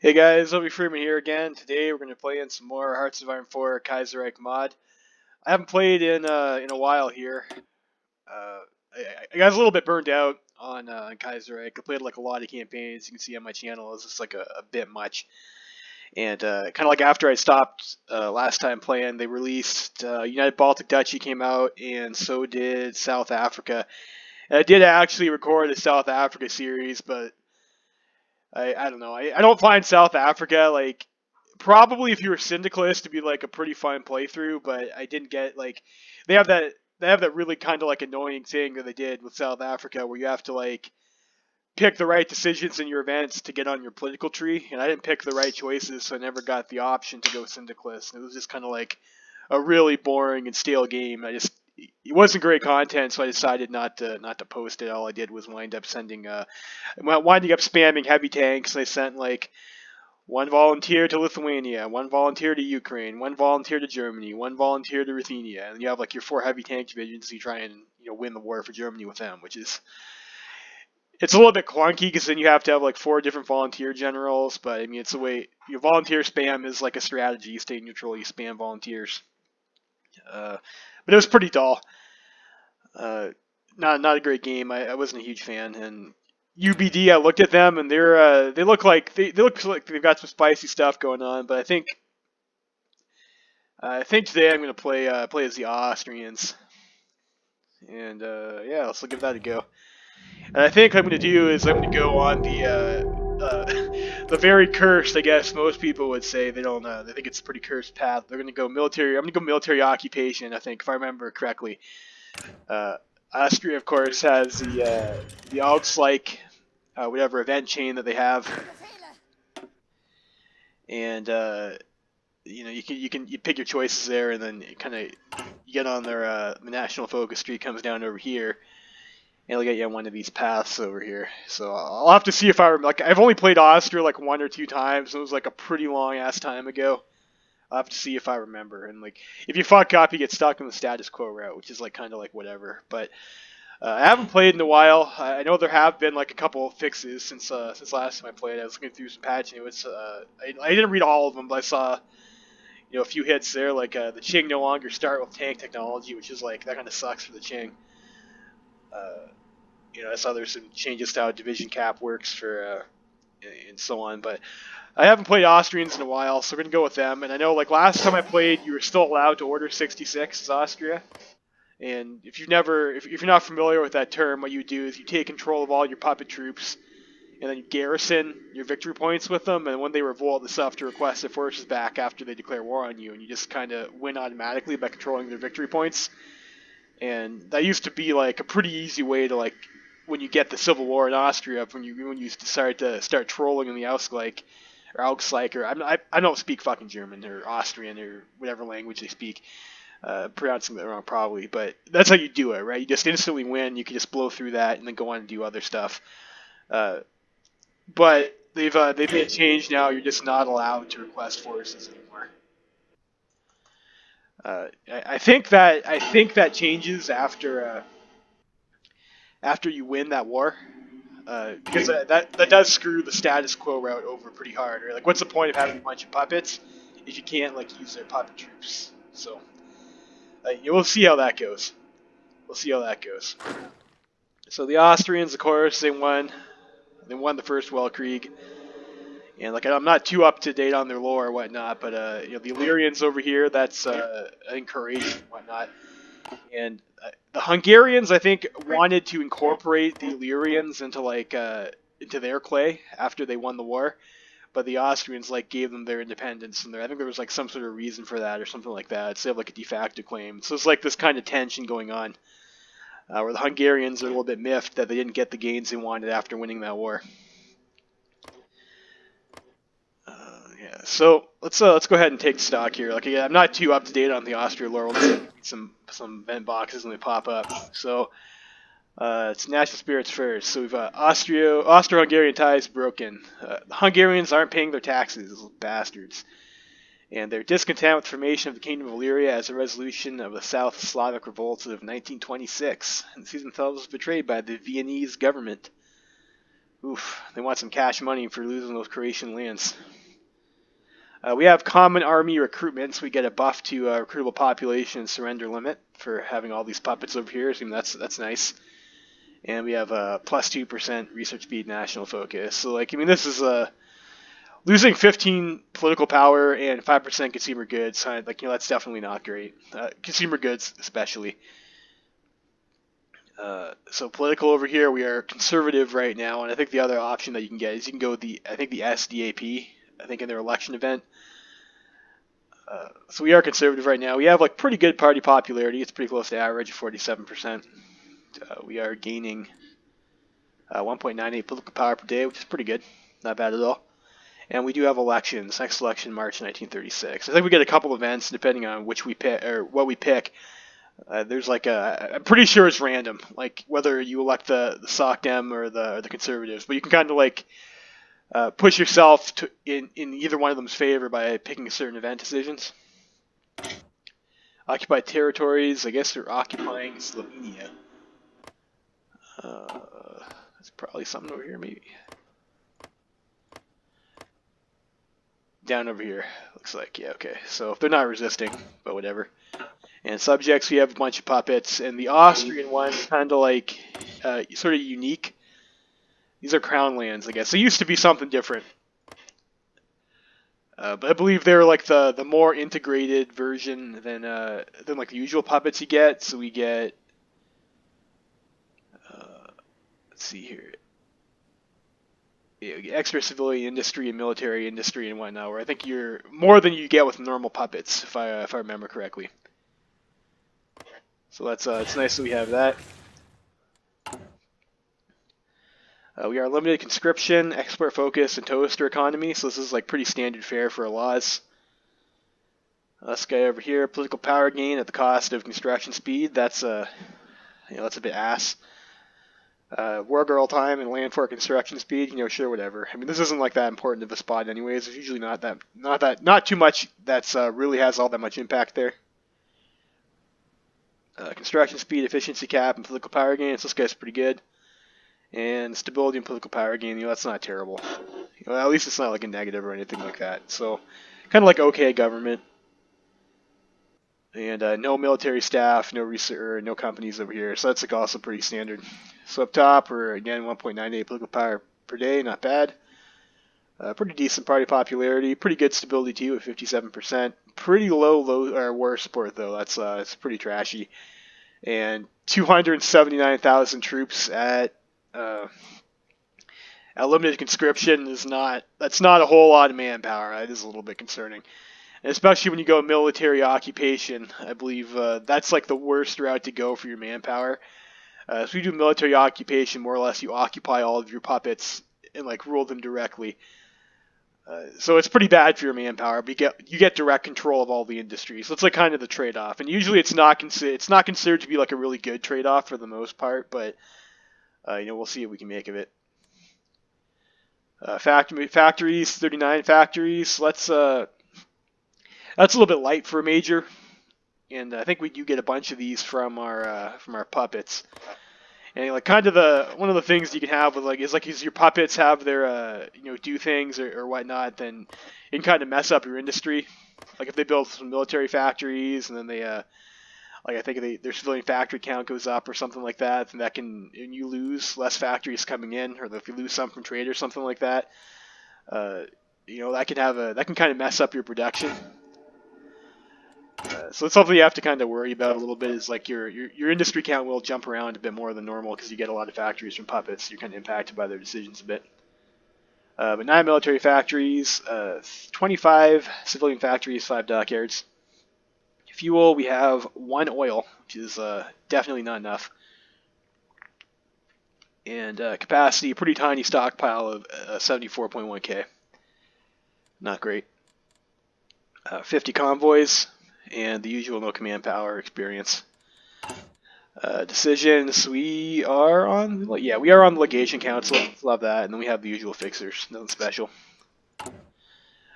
Hey guys, Obi Freeman here again. Today we're going to play in some more Hearts of Iron 4 Kaiserreich mod. I haven't played in a while here. Uh, I got a little bit burned out on Kaiserreich. I played like a lot of campaigns. You can see on my channel it's just like a bit much. And kind of like after I stopped last time playing, they released United Baltic Duchy came out, and so did South Africa. And I did actually record a South Africa series, but I don't know. I don't find South Africa like probably if you were syndicalist to be like a pretty fun playthrough, but I didn't get like they have that they have that really kind of like annoying thing that they did with South Africa where you have to like pick the right decisions in your events to get on your political tree, and I didn't pick the right choices, so I never got the option to go syndicalist. It was just kind of like a really boring and stale game. It wasn't great content, so I decided not to post it. All I did was wind up spamming heavy tanks. And I sent like one volunteer to Lithuania, one volunteer to Ukraine, one volunteer to Germany, one volunteer to Ruthenia, and you have like your 4 heavy tank divisions. You try and win the war for Germany with them, which is it's a little bit clunky because then you have to have like 4 different volunteer generals. But I mean, it's the way volunteer spam is like a strategy. You stay neutral, you spam volunteers. But it was pretty dull. Not a great game. I wasn't a huge fan. And UBD, I looked at them and they look like they look like they've got some spicy stuff going on. But I think today I'm going to play as the Austrians. And yeah, let's give that a go. And I think what I'm going to do is I'm going to go on the very cursed, I guess most people would say. They don't they think it's a pretty cursed path. They're going to go military. I'm going to go military occupation, I think, if I remember correctly. Austria, of course, has the Alps-like whatever event chain that they have, and you pick your choices there, and then you get on their the national focus tree comes down over here, and it'll get you on one of these paths over here. So I'll have to see if I remember. Like I've only played Austria like 1 or 2 times. And it was like a pretty long ass time ago. I'll have to see if I remember. And like if you fuck up, you get stuck in the status quo route, which is like kind of like whatever. But I haven't played in a while. I know there have been like a couple of fixes since last time I played. I was looking through some patch notes. I didn't read all of them, but I saw a few hits there. Like the Qing no longer start with tank technology, which is like that kind of sucks for the Qing. I saw there's some changes to how division cap works for and so on. But I haven't played Austrians in a while, so we're gonna go with them. And I know like last time I played, you were still allowed to order 66 as Austria. And if you're not familiar with that term, what you do is you take control of all your puppet troops, and then you garrison your victory points with them. And when they revolt, it's up to request their forces back after they declare war on you, and you just kind of win automatically by controlling their victory points. And that used to be like a pretty easy way to like when you get the civil war in Austria, when you decide to start trolling in the Ausgleich or Augsgleich, or I don't speak fucking German or Austrian or whatever language they speak. Pronouncing that wrong probably, but that's how you do it, right? You just instantly win. You can just blow through that and then go on and do other stuff. But they've made a change now. You're just not allowed to request forces anymore. I think that changes after you win that war, because that does screw the status quo route over pretty hard. Right? Like, what's the point of having a bunch of puppets if you can't like use their puppet troops? So. We'll see how that goes. So the Austrians, of course, they won the First Weltkrieg, and like I'm not too up to date on their lore or whatnot, but the Illyrians over here, that's encouraged and whatnot, and the Hungarians, I think, wanted to incorporate the Illyrians into their clay after they won the war. But the Austrians like gave them their independence, and I think there was like some sort of reason for that or something like that. So they have like a de facto claim. So it's like this kind of tension going on, where the Hungarians are a little bit miffed that they didn't get the gains they wanted after winning that war. Yeah. So let's go ahead and take stock here. Like again, I'm not too up to date on the Austria lore. Let's some vent boxes when they pop up. So. It's national spirits first. So we've Austro-Hungarian ties broken. The Hungarians aren't paying their taxes, those bastards. And they're discontent with the formation of the Kingdom of Illyria as a resolution of the South Slavic revolts of 1926, and see themselves betrayed by the Viennese government. Oof, they want some cash money for losing those Croatian lands. We have common army recruitments. We get a buff to recruitable population and surrender limit for having all these puppets over here. So that's nice. And we have a plus 2% research speed national focus. So like, I mean, this is losing 15 political power and 5% consumer goods. Like, you know, that's definitely not great. Consumer goods especially. So political over here, we are conservative right now, and I think the other option that you can get is you can go with the SDAP. I think in their election event. So we are conservative right now. We have like pretty good party popularity. It's pretty close to average of 47%. We are gaining 1.98 political power per day, which is pretty good. Not bad at all. And we do have elections. Next election, March 1936. I think we get a couple events depending on which we pick or what we pick. There's like I'm pretty sure it's random, like whether you elect the Soc Dem or the Conservatives. But you can kind of like push yourself in either one of them's favor by picking certain event decisions. Occupied territories, I guess they're occupying Slovenia. That's probably something over here, maybe. Down over here, looks like, yeah, okay. So if they're not resisting, but whatever. And subjects, we have a bunch of puppets, and the Austrian one is kind of like sort of unique. These are crown lands, I guess. They used to be something different. But I believe they're like the more integrated version than like the usual puppets you get. So we get, let's see here, extra civilian industry and military industry and whatnot. Where I think you're more than you get with normal puppets, if I remember correctly. So that's it's nice that we have that. We are limited conscription, export focus, and toaster economy. So this is like pretty standard fare for our laws. This guy over here, political power gain at the cost of construction speed. That's that's a bit ass. War girl time and land for construction speed. Sure, whatever. I mean, this isn't like that important of a spot, anyways. There's usually not too much that's really has all that much impact there. Construction speed, efficiency cap, and political power gain. So this guy's pretty good. And stability and political power gain, that's not terrible. At least it's not like a negative or anything like that. So, kind of like okay government. And no military staff, no research, no companies over here. So that's like also pretty standard. So up top, we're again 1.98 political power per day, not bad. Pretty decent party popularity, pretty good stability too at 57%. Pretty low war support though. That's it's pretty trashy. And 279,000 troops at limited conscription that's not a whole lot of manpower. That is a little bit concerning, and especially when you go military occupation. I believe that's like the worst route to go for your manpower. So you do military occupation, more or less, you occupy all of your puppets and like rule them directly. So it's pretty bad for your manpower, but you get direct control of all the industries. So it's like kind of the trade-off, and usually it's not considered to be like a really good trade-off for the most part, but we'll see what we can make of it. Factories, 39 factories. That's a little bit light for a major, and I think we do get a bunch of these from our puppets. And like kind of one of the things you can have with is your puppets have their do things or whatnot, then it can kind of mess up your industry. Like if they build some military factories and then they I think their civilian factory count goes up or something like that, and you lose less factories coming in, or if you lose some from trade or something like that, that can kind of mess up your production. So it's something you have to kind of worry about a little bit. Is like your industry count will jump around a bit more than normal because you get a lot of factories from puppets. You're kind of impacted by their decisions a bit. But 9 military factories, 25 civilian factories, 5 dockyards. Fuel, we have 1 oil, which is definitely not enough. And capacity, pretty tiny stockpile of 74.1k. Not great. 50 convoys, and the usual no command power experience. Decisions, we are on the legation council. Love that. And then we have the usual fixers, nothing special.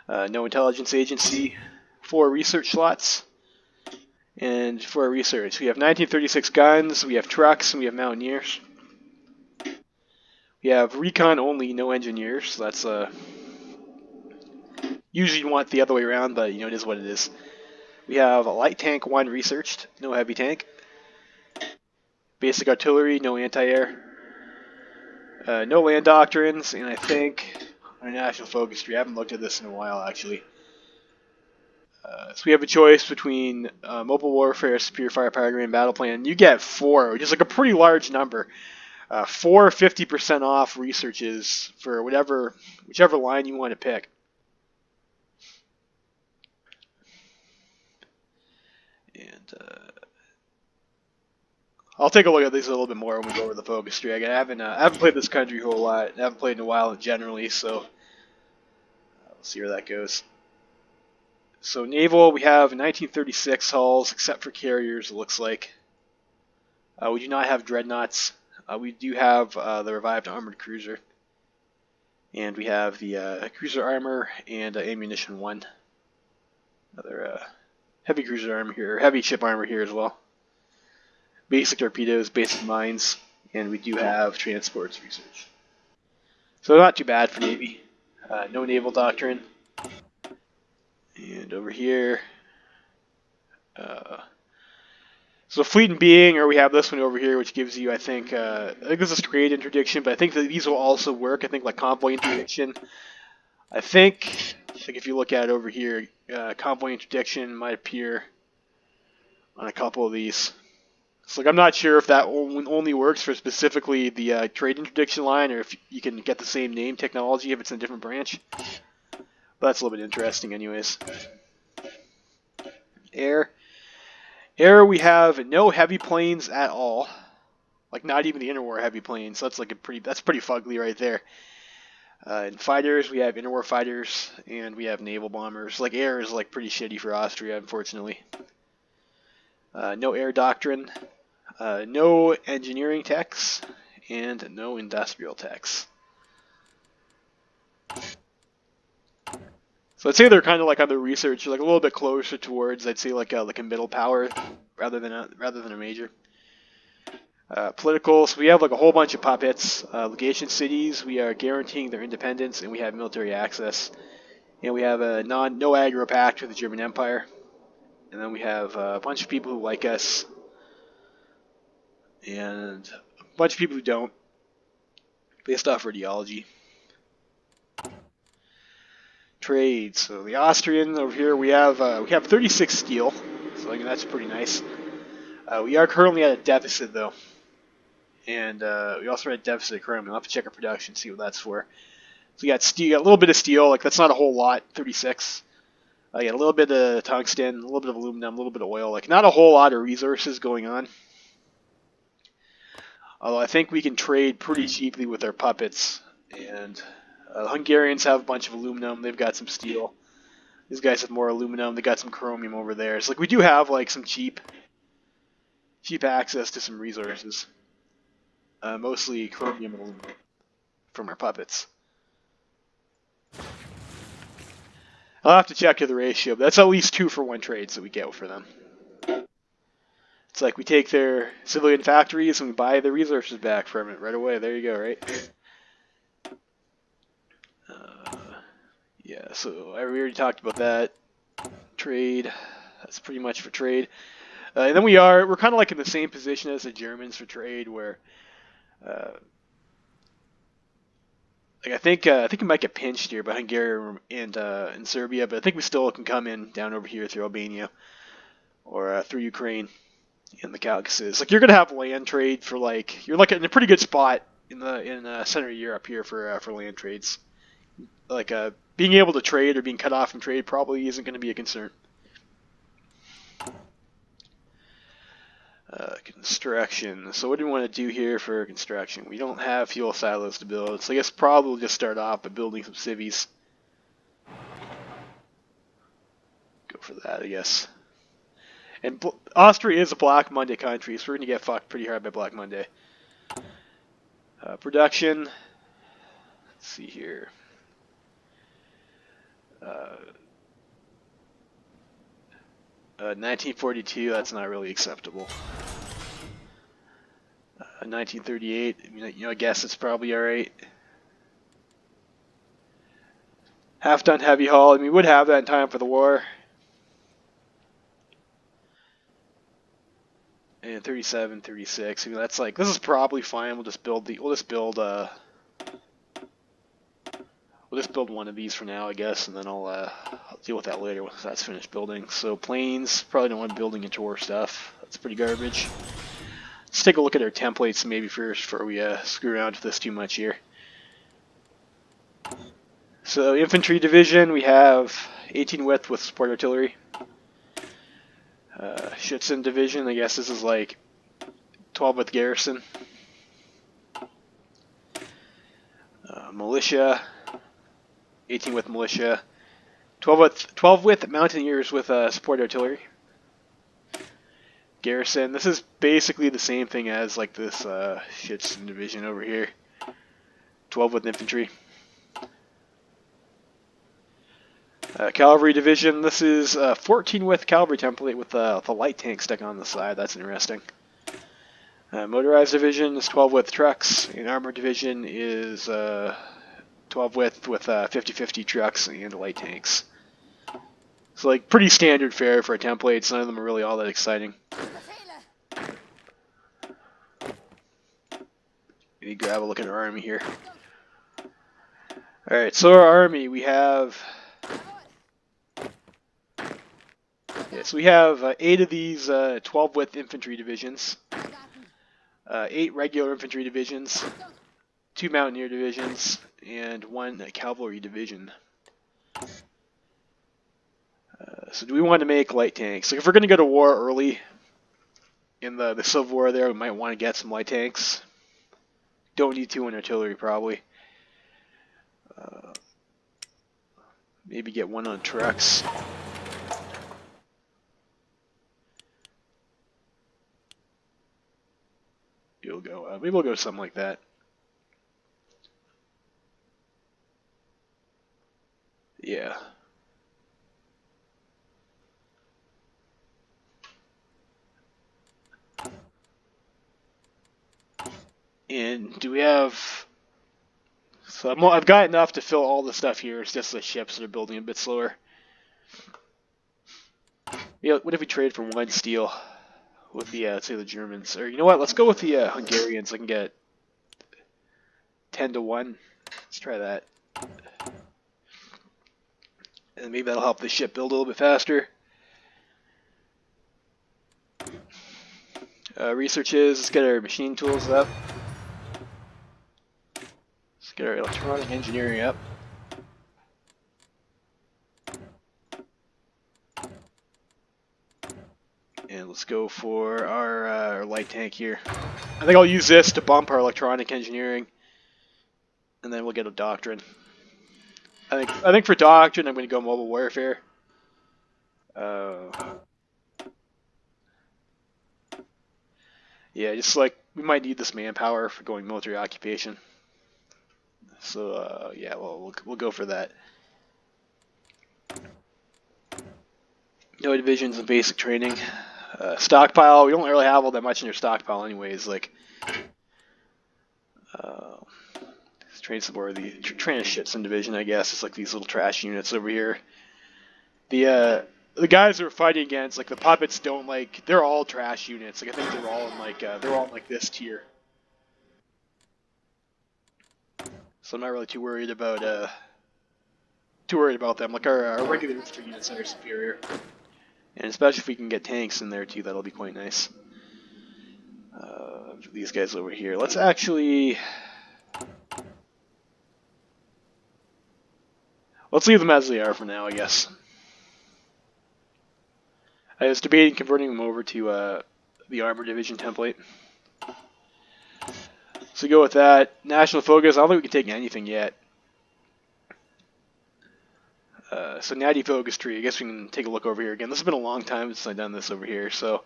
No intelligence agency. 4 research slots. And for our research, we have 1936 guns, we have trucks, and we have mountaineers. We have recon only, no engineers. So that's usually you want the other way around, but you know it is what it is. We have a light tank 1 researched, no heavy tank. Basic artillery, no anti-air. No land doctrines, and I think our national focus tree. I haven't looked at this in a while actually. So we have a choice between mobile warfare, superior firepower, and battle plan. You get 4, which is like a pretty large number. 4 50% off researches for whichever line you want to pick. And I'll take a look at these a little bit more when we go over the focus tree. I haven't played this country a whole lot. I haven't played in a while generally, so we'll see where that goes. So naval, we have 1936 hulls, except for carriers. It looks like we do not have dreadnoughts. We do have the revived armored cruiser, and we have the cruiser armor and ammunition 1. Another heavy cruiser armor here, heavy ship armor here as well. Basic torpedoes, basic mines, and we do have transports research. So not too bad for Navy. No naval doctrine. And over here, so fleet and being, or we have this one over here, which gives you, I think this is trade interdiction, but I think that these will also work. I think like convoy interdiction. I think if you look at it over here, convoy interdiction might appear on a couple of these. So like I'm not sure if that only works for specifically the trade interdiction line, or if you can get the same name technology if it's in a different branch. But that's a little bit interesting anyways. Air, we have no heavy planes at all. Like not even the interwar heavy planes. So that's like that's pretty fugly right there. In fighters, we have interwar fighters, and we have naval bombers. Like air is like pretty shitty for Austria, unfortunately. No air doctrine. No engineering techs, and no industrial techs. So I'd say they're kind of like on the research, like a little bit closer towards, I'd say like a middle power rather than a major. Political, so we have like a whole bunch of puppets. Legation cities, we are guaranteeing their independence, and we have military access. And we have a no aggro pact with the German Empire. And then we have a bunch of people who like us, and a bunch of people who don't, based off ideology. Trade. So the Austrian over here, we have 36 steel, so that's pretty nice. We are currently at a deficit though, and we also are at a deficit currently. We'll have to check our production, see what that's for. So you got steel, you got a little bit of steel, like that's not a whole lot, 36. You got a little bit of tungsten, a little bit of aluminum, a little bit of oil, like not a whole lot of resources going on. Although I think we can trade pretty cheaply with our puppets, and the Hungarians have a bunch of aluminum. They've got some steel. These guys have more aluminum. They got some chromium over there. So like we do have like some cheap access to some resources. Mostly chromium and aluminum from our puppets. I'll have to check to the ratio, but that's at least 2-for-1 trades that we get for them. It's like we take their civilian factories and we buy the resources back from it right away. There you go, right? Yeah, so we already talked about that. Trade, that's pretty much for trade. And then we're kind of like in the same position as the Germans for trade, where like I think we might get pinched here by Hungary and Serbia, but I think we still can come in down over here through Albania or through Ukraine in the Caucasus. Like you're gonna have land trade for like you're like in a pretty good spot in Central Europe here for land trades. Like being able to trade or being cut off from trade probably isn't going to be a concern. Construction. So what do we want to do here for construction? We don't have fuel silos to build, so I guess probably we'll just start off by building some civies. Go for that, I guess. And Austria is a Black Monday country, so we're going to get fucked pretty hard by Black Monday. Production. Let's see here. 1942, that's not really acceptable. 1938. I mean, I guess it's probably all right. Half-ton heavy hull. I mean, we would have that in time for the war. And 37, 36. I mean, that's like, this is probably fine. We'll just build one of these for now, I guess, and then I'll deal with that later once that's finished building. So planes, probably don't want building interwar stuff. That's pretty garbage. Let's take a look at our templates maybe first before we screw around with this too much here. So infantry division, we have 18 width with support artillery. Schützen division, I guess this is like 12 width garrison. Militia, 18 width militia. 12 width mountaineers with support artillery. Garrison, this is basically the same thing as like this Schützen division over here. 12 width infantry. Cavalry division, this is 14 width cavalry template with the light tank stuck on the side. That's interesting. Motorized division is 12 width trucks, and armored division is 12 width with 50-50 trucks and light tanks. So like pretty standard fare for templates. None of them are really all that exciting. Maybe grab a look at our army here. Alright, so our army, we have... So we have 8 of these 12 width infantry divisions, 8 regular infantry divisions, 2 mountaineer divisions, and 1 cavalry division. So do we want to make light tanks? Like if we're going to go to war early in the Civil War there, we might want to get some light tanks. Don't need 2 in artillery probably. Maybe get 1 on trucks. You'll go. Maybe we'll go something like that. Yeah. And do we have? So I've got enough to fill all the stuff here. It's just the ships that are building a bit slower. Yeah. What if we trade for 1 steel with the let's say the Germans? Or you know what? Let's go with the Hungarians. I can get 10 to 1. Let's try that. And maybe that'll help the ship build a little bit faster. Researches. Let's get our machine tools up. Let's get our electronic engineering up. And let's go for our light tank here. I think I'll use this to bump our electronic engineering, and then we'll get a doctrine. I think for doctrine I'm going to go mobile warfare. Yeah, just like we might need this manpower for going military occupation. So yeah, well we'll go for that. No divisions and basic training. Stockpile, we don't really have all that much in your stockpile anyways. Like, let's train some more of the train ships in division, I guess. It's like these little trash units over here. The guys who are fighting against, like the puppets, don't like. They're all trash units. Like I think they're all in like this tier. So I'm not really too worried about them. Like our regular infantry units are superior. And especially if we can get tanks in there too, that'll be quite nice. These guys over here. Let's actually... Let's leave them as they are for now, I guess. I was debating converting them over to the armor division template. So go with that. National focus, I don't think we can take anything yet. So natty focus tree, I guess we can take a look over here again. This has been a long time since I've done this over here. So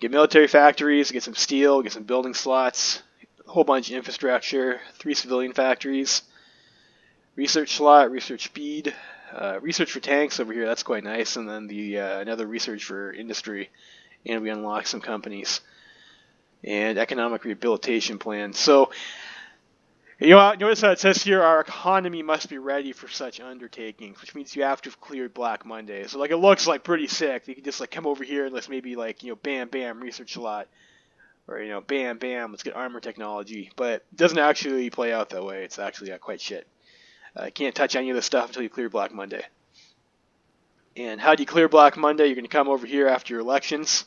get military factories, get some steel, get some building slots, a whole bunch of infrastructure, 3 civilian factories, research slot, research speed, research for tanks over here, that's quite nice, and then the another research for industry, and we unlock some companies. and economic rehabilitation plan. So, you know, notice how it says here, our economy must be ready for such undertakings, which means you have to have cleared Black Monday. So, like, it looks like pretty sick. You can just like come over here and let's maybe like, you know, bam, bam, research a lot, or you know, bam, bam, let's get armor technology. But it doesn't actually play out that way. It's actually quite shit. You can't touch any of this stuff until you clear Black Monday. And how do you clear Black Monday? You're going to come over here after your elections,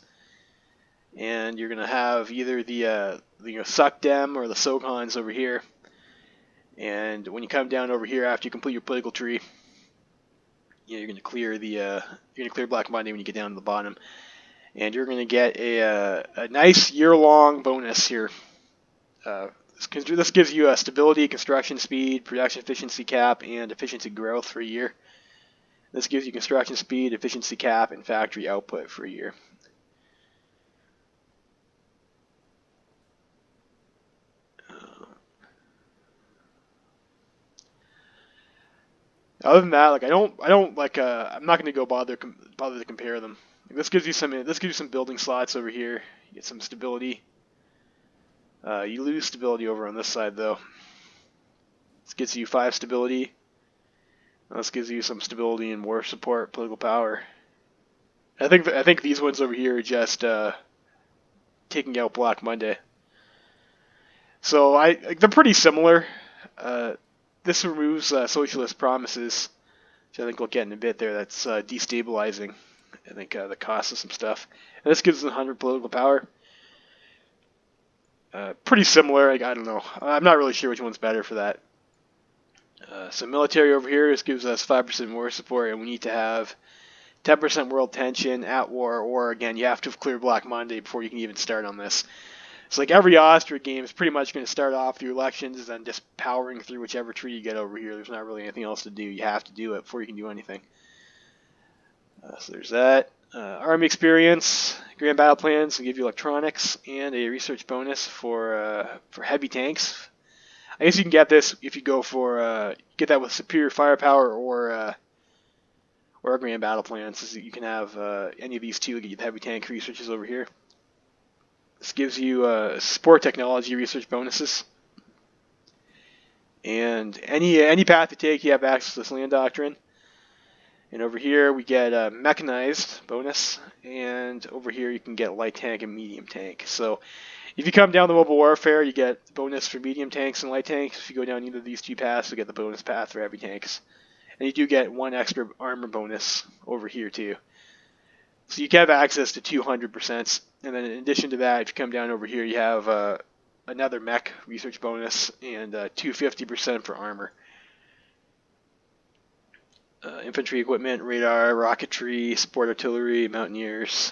and you're going to have either the Suckdem or the Sokons over here. And when you come down over here after you complete your political tree, you know, you're going to clear Black Monday when you get down to the bottom, and you're going to get a nice year-long bonus here. This gives you a stability, construction speed, production efficiency cap, and efficiency growth for a year. This gives you construction speed, efficiency cap, and factory output for a year. Other than that, like I'm not going to go bother to compare them. Like, this gives you some building slots over here. You get some stability. You lose stability over on this side though. This gets you 5 stability. This gives you some stability and war support, political power. I think these ones over here are just taking out Black Monday. So they're pretty similar. This removes socialist promises, which I think we'll get in a bit there. That's destabilizing. I think the cost of some stuff. And this gives them 100 political power. Pretty similar. I don't know. I'm not really sure which one's better for that. So military over here, this gives us 5% war support, and we need to have 10% world tension at war, or again, you have to have cleared Black Monday before you can even start on this. It's like every Austria game is pretty much going to start off through elections and just powering through whichever tree you get over here. There's not really anything else to do. You have to do it before you can do anything. So there's that. Army experience, grand battle plans will give you electronics and a research bonus for heavy tanks. I guess you can get this if you go for get that with superior firepower or grand battle plans. So you can have any of these two. Get you the heavy tank researches over here. This gives you support technology research bonuses, and any path you take, you have access to this land doctrine. And over here we get a mechanized bonus, and over here you can get light tank and medium tank. So if you come down the mobile warfare, you get bonus for medium tanks and light tanks. If you go down either of these two paths, you get the bonus path for heavy tanks. And you do get 1 extra armor bonus over here too. So you can have access to 200%. And then in addition to that, if you come down over here, you have another mech research bonus and 250% for armor. Infantry equipment, radar, rocketry, support artillery, mountaineers,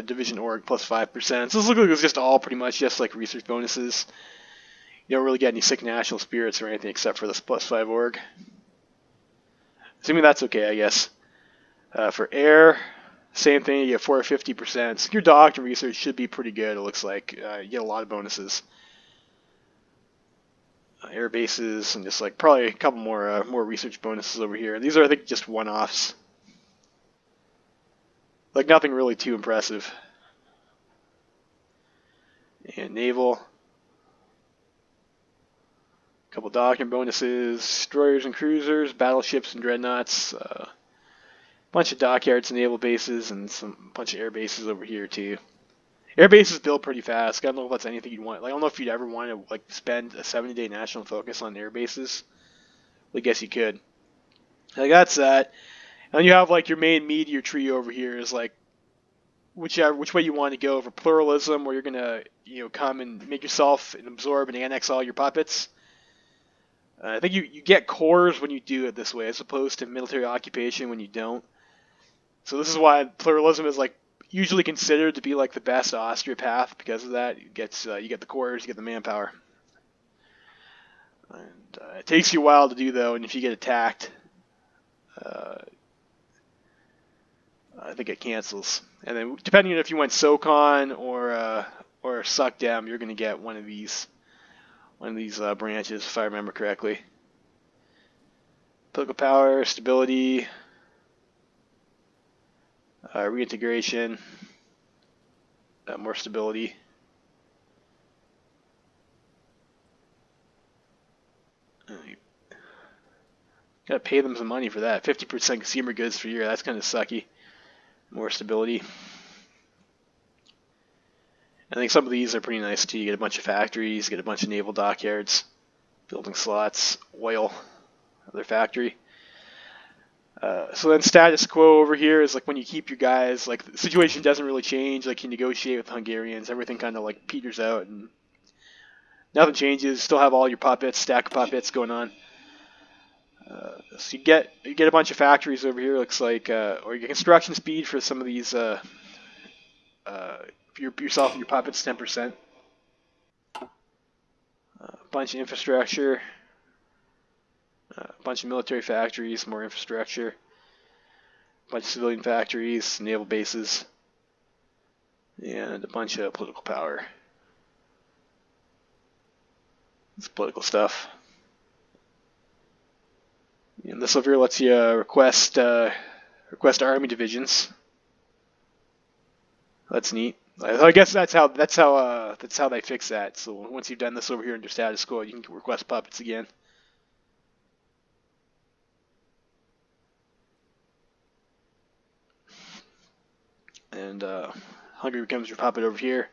division org plus 5%. So this looks like it's just all pretty much just like research bonuses. You don't really get any sick national spirits or anything except for this plus 5 org. Assuming that's okay, I guess. For air, same thing, you get 450%. So your doctor research should be pretty good, it looks like. You get a lot of bonuses. Air bases, and just like probably a couple more research bonuses over here. These are, I think, just one-offs. Like nothing really too impressive. And naval. A couple doctrine bonuses, destroyers and cruisers, battleships and dreadnoughts. Bunch of dockyards and naval bases, and some bunch of air bases over here too. Air bases build pretty fast. I don't know if that's anything you'd want. Like, I don't know if you'd ever want to like spend a 70-day national focus on air bases. I guess you could. Like that's that. And you have like your main meteor tree over here is like which way you want to go for pluralism, where you're gonna come and make yourself and absorb and annex all your puppets. I think you get cores when you do it this way, as opposed to military occupation when you don't. So this is why pluralism is like usually considered to be like the best Austria path because of that. You get the cores, you get the manpower. And it takes you a while to do though, and if you get attacked, I think it cancels. And then depending on if you went SOCON or SUCDEM, you're going to get one of these branches, if I remember correctly. Political power, stability, reintegration, more stability. Gotta pay them some money for that. 50% consumer goods per year. That's kind of sucky. More stability. I think some of these are pretty nice too. You get a bunch of factories, you get a bunch of naval dockyards, building slots, oil, other factory. So then status quo over here is like when you keep your guys, like the situation doesn't really change, like you negotiate with the Hungarians, everything kind of like peters out and nothing changes, still have all your puppets, stack of puppets going on. So you get a bunch of factories over here, looks like, or your construction speed for some of these, yourself and your puppets, 10%. A bunch of infrastructure. A bunch of military factories, more infrastructure, a bunch of civilian factories, naval bases, and a bunch of political power. It's political stuff. And this over here lets you request army divisions. That's neat. I guess that's how they fix that. So once you've done this over here under status quo, you can request puppets again. And Hungary becomes your puppet over here.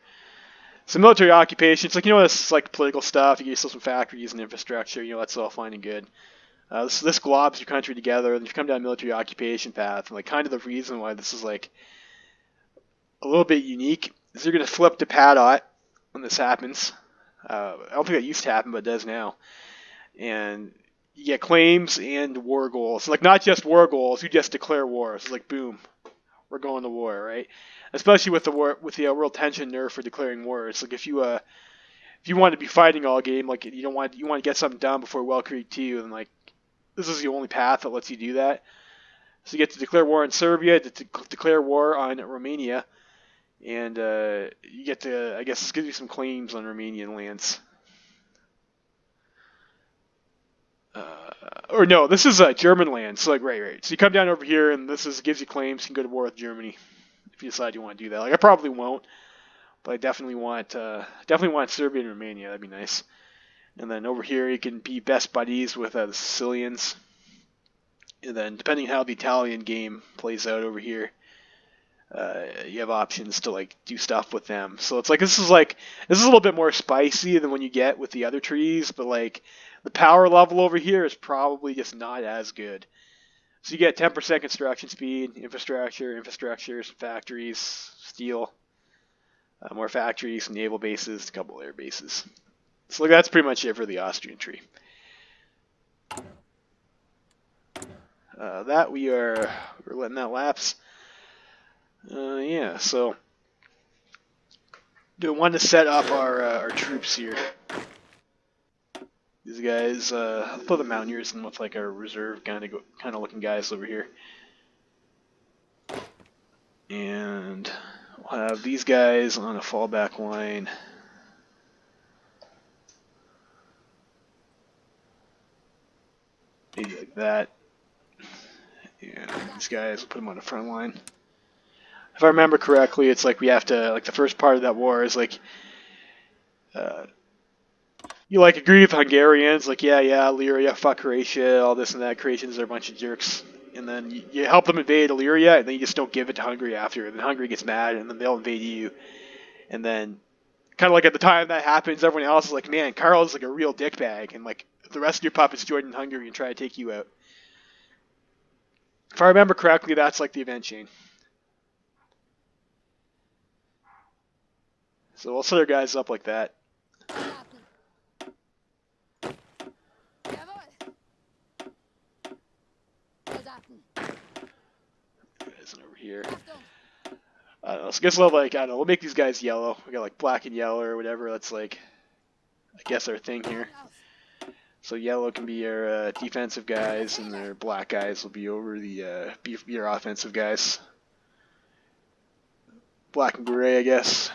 So military occupation, it's like, this is like political stuff. You get yourself some factories and infrastructure. That's all fine and good. This globs your country together, and you come down military occupation path. And like kind of the reason why this is like a little bit unique is you're gonna flip to Padot when this happens. I don't think that used to happen, but it does now. And you get claims and war goals. So like not just war goals, you just declare war. So it's like boom, we're going to war, right? Especially with the world tension nerf for declaring war. It's like if you want to be fighting all game, like you want to get something done before Well Creek 2, and like this is the only path that lets you do that. So you get to declare war on Serbia, to declare war on Romania, and you get to, I guess this gives you some claims on Romanian lands. Or no, this is German land. So like right. So you come down over here, and gives you claims. You can go to war with Germany if you decide you want to do that. Like I probably won't, but I definitely want Serbia and Romania. That'd be nice. And then over here, you can be best buddies with the Sicilians. And then depending how the Italian game plays out over here, you have options to like do stuff with them. So it's like this is a little bit more spicy than when you get with the other trees, but like the power level over here is probably just not as good. So you get 10% construction speed, infrastructure, some factories, steel, more factories, some naval bases, a couple air bases. So like that's pretty much it for the Austrian tree. That we're letting that lapse. Yeah, so do want to set up our troops here. These guys, I'll put the Mountaineers in with like our reserve kind of looking guys over here, and we'll have these guys on a fallback line. Maybe like that. And these guys, we'll put them on the front line. If I remember correctly, it's like we have to, like the first part of that war is like, you like agree with the Hungarians, like yeah, Illyria, fuck Croatia, all this and that. Croatians are a bunch of jerks. And then you help them invade Illyria, and then you just don't give it to Hungary after. And then Hungary gets mad, and then they'll invade you. And then, kind of like at the time that happens, everyone else is like, man, Carl's like a real dickbag, and like the rest of your puppets join in Hungary and try to take you out. If I remember correctly, that's like the event chain. So we'll set our guys up like that. Isn't over here. I don't know. So I guess we'll make these guys yellow. We got like black and yellow or whatever. That's like, I guess our thing here. So yellow can be our defensive guys, and our black guys will be over the be our offensive guys. Black and gray, I guess.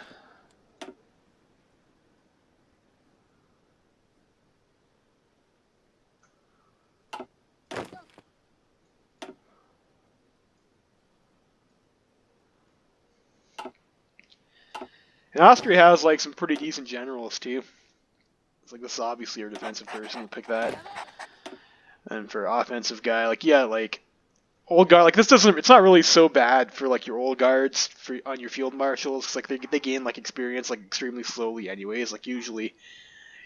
And Austria has like some pretty decent generals too. It's like this is obviously our defensive person. We'll pick that. And for offensive guy, like yeah, like old guard, like this doesn't. It's not really so bad for like your old guards for on your field marshals. 'Cause, like they gain like experience like extremely slowly, anyways. Like usually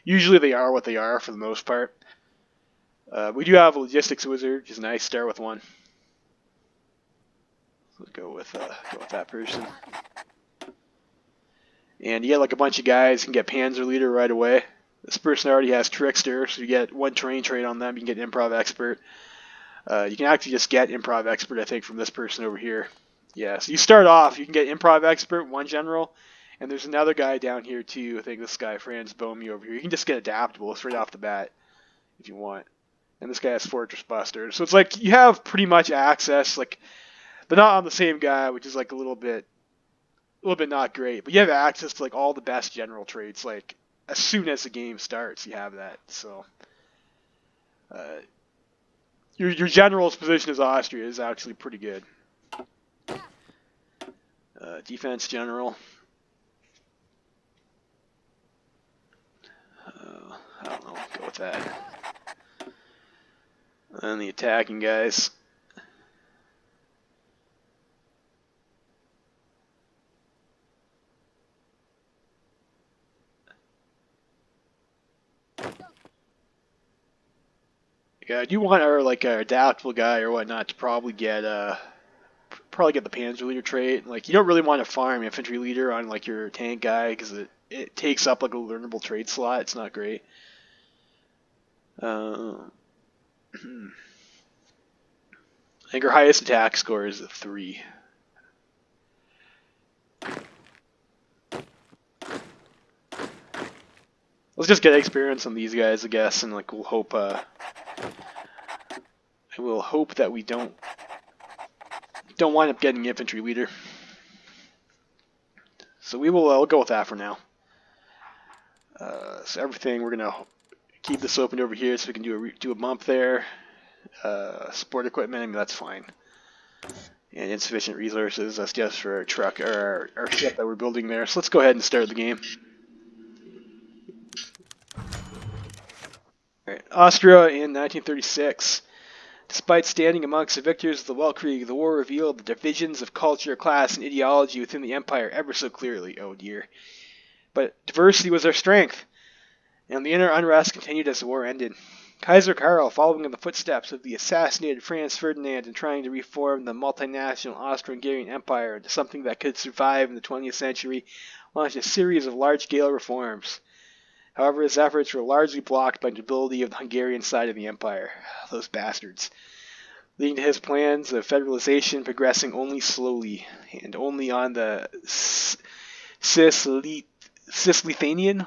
they are what they are for the most part. We do have a logistics wizard, which is nice. Start with one. Let's go with that person. And you get like a bunch of guys who can get Panzer Leader right away. This person already has Trickster, so you get one terrain trait on them. You can get Improv Expert. You can actually just get Improv Expert, I think, from this person over here. Yeah, so you start off, you can get Improv Expert, one general, and there's another guy down here too. I think this guy, Franz Bomi over here. You can just get Adaptable straight off the bat if you want. And this guy has Fortress Buster. So it's like you have pretty much access, like, but not on the same guy, which is like a little bit not great. But you have access to like all the best general traits, like as soon as the game starts, you have that. So your general's position as Austria is actually pretty good. Defense general. I don't know. Go with that. And the attacking guys. Yeah, I do want our adaptable guy or whatnot to probably get the Panzer Leader trait. Like you don't really want to farm infantry leader on like your tank guy because it takes up like a learnable trait slot. It's not great. I think our highest attack score is a 3. Let's just get experience on these guys, I guess, and like we'll hope that we don't wind up getting infantry leader. So we'll go with that for now. So everything, we're gonna keep this open over here so we can do a bump there. Sport equipment, I mean that's fine. And insufficient resources, that's just for our truck or our ship that we're building there. So let's go ahead and start the game. Alright, Austria in 1936. Despite standing amongst the victors of the Weltkrieg, the war revealed the divisions of culture, class, and ideology within the empire ever so clearly. Oh dear. But diversity was their strength, and the inner unrest continued as the war ended. Kaiser Karl, following in the footsteps of the assassinated Franz Ferdinand and trying to reform the multinational Austro-Hungarian Empire into something that could survive in the 20th century, launched a series of large-scale reforms. However, his efforts were largely blocked by the debility of the Hungarian side of the empire. Those bastards. Leading to his plans of federalization progressing only slowly, and only on the Lithuanian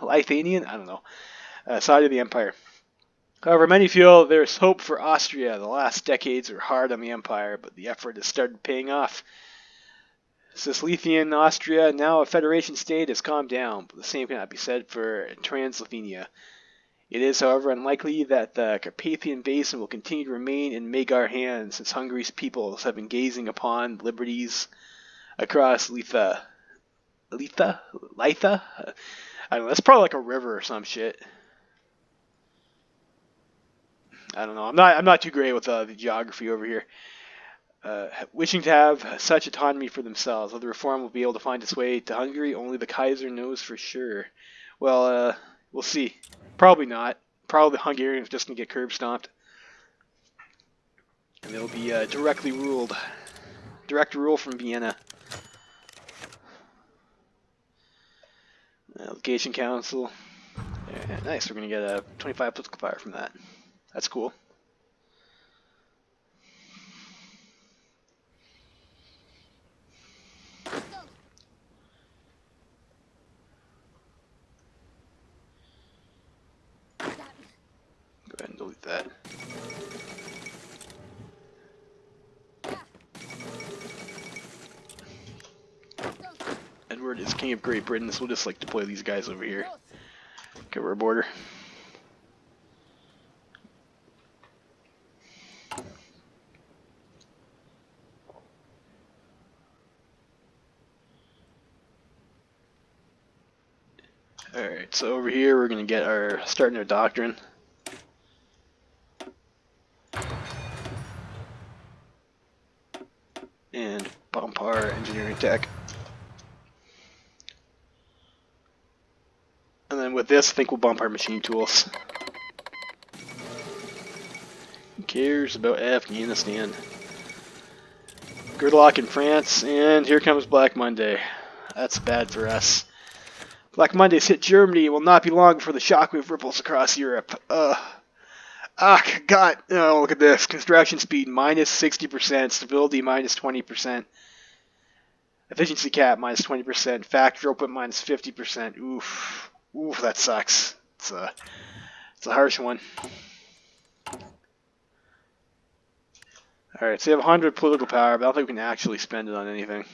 side of the empire. However, many feel there's hope for Austria. The last decades were hard on the empire, but the effort has started paying off. Cisleithian Austria, now a federation state, has calmed down, but the same cannot be said for Transylvania. It is, however, unlikely that the Carpathian Basin will continue to remain in Magyar hands, since Hungary's peoples have been gazing upon liberties across Litha? I don't know, that's probably like a river or some shit. I don't know. I'm not too great with the geography over here. Wishing to have such autonomy for themselves, whether reform will be able to find its way to Hungary, only the Kaiser knows for sure. Well, we'll see. Probably not. Probably the Hungarians are just going to get curb stomped. And they'll be directly ruled. Direct rule from Vienna. Legation Council. Yeah, nice, we're going to get a 25 political fire from that. That's cool. Go ahead and delete that. Edward is King of Great Britain, so we'll just like deploy these guys over here. Cover our border. Alright, so over here we're going to get starting our doctrine. and bump our engineering tech. And then with this, I think we'll bump our machine tools. Who cares about Afghanistan? Gridlock in France, and here comes Black Monday. That's bad for us. Black Monday's hit Germany. It will not be long before the shockwave ripples across Europe. God. Oh, look at this. Construction speed minus 60%. Stability minus 20%. Efficiency cap minus 20%. Factory output minus 50%. Oof. Oof, that sucks. It's a harsh one. Alright, so you have 100 political power, but I don't think we can actually spend it on anything.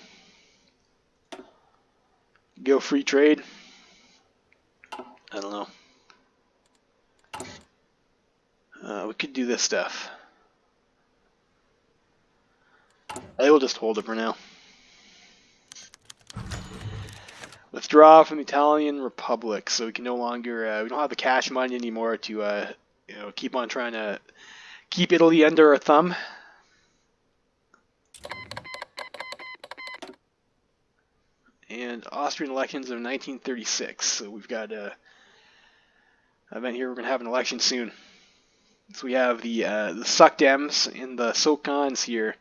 Go free trade. I don't know. We could do this stuff. I will just hold it for now. Withdraw from the Italian Republic, so we can no longer, we don't have the cash money anymore to, keep on trying to keep Italy under our thumb. And Austrian elections of 1936, so we've got a event here. We're going to have an election soon. So we have the Suck Dems and the Sokons here.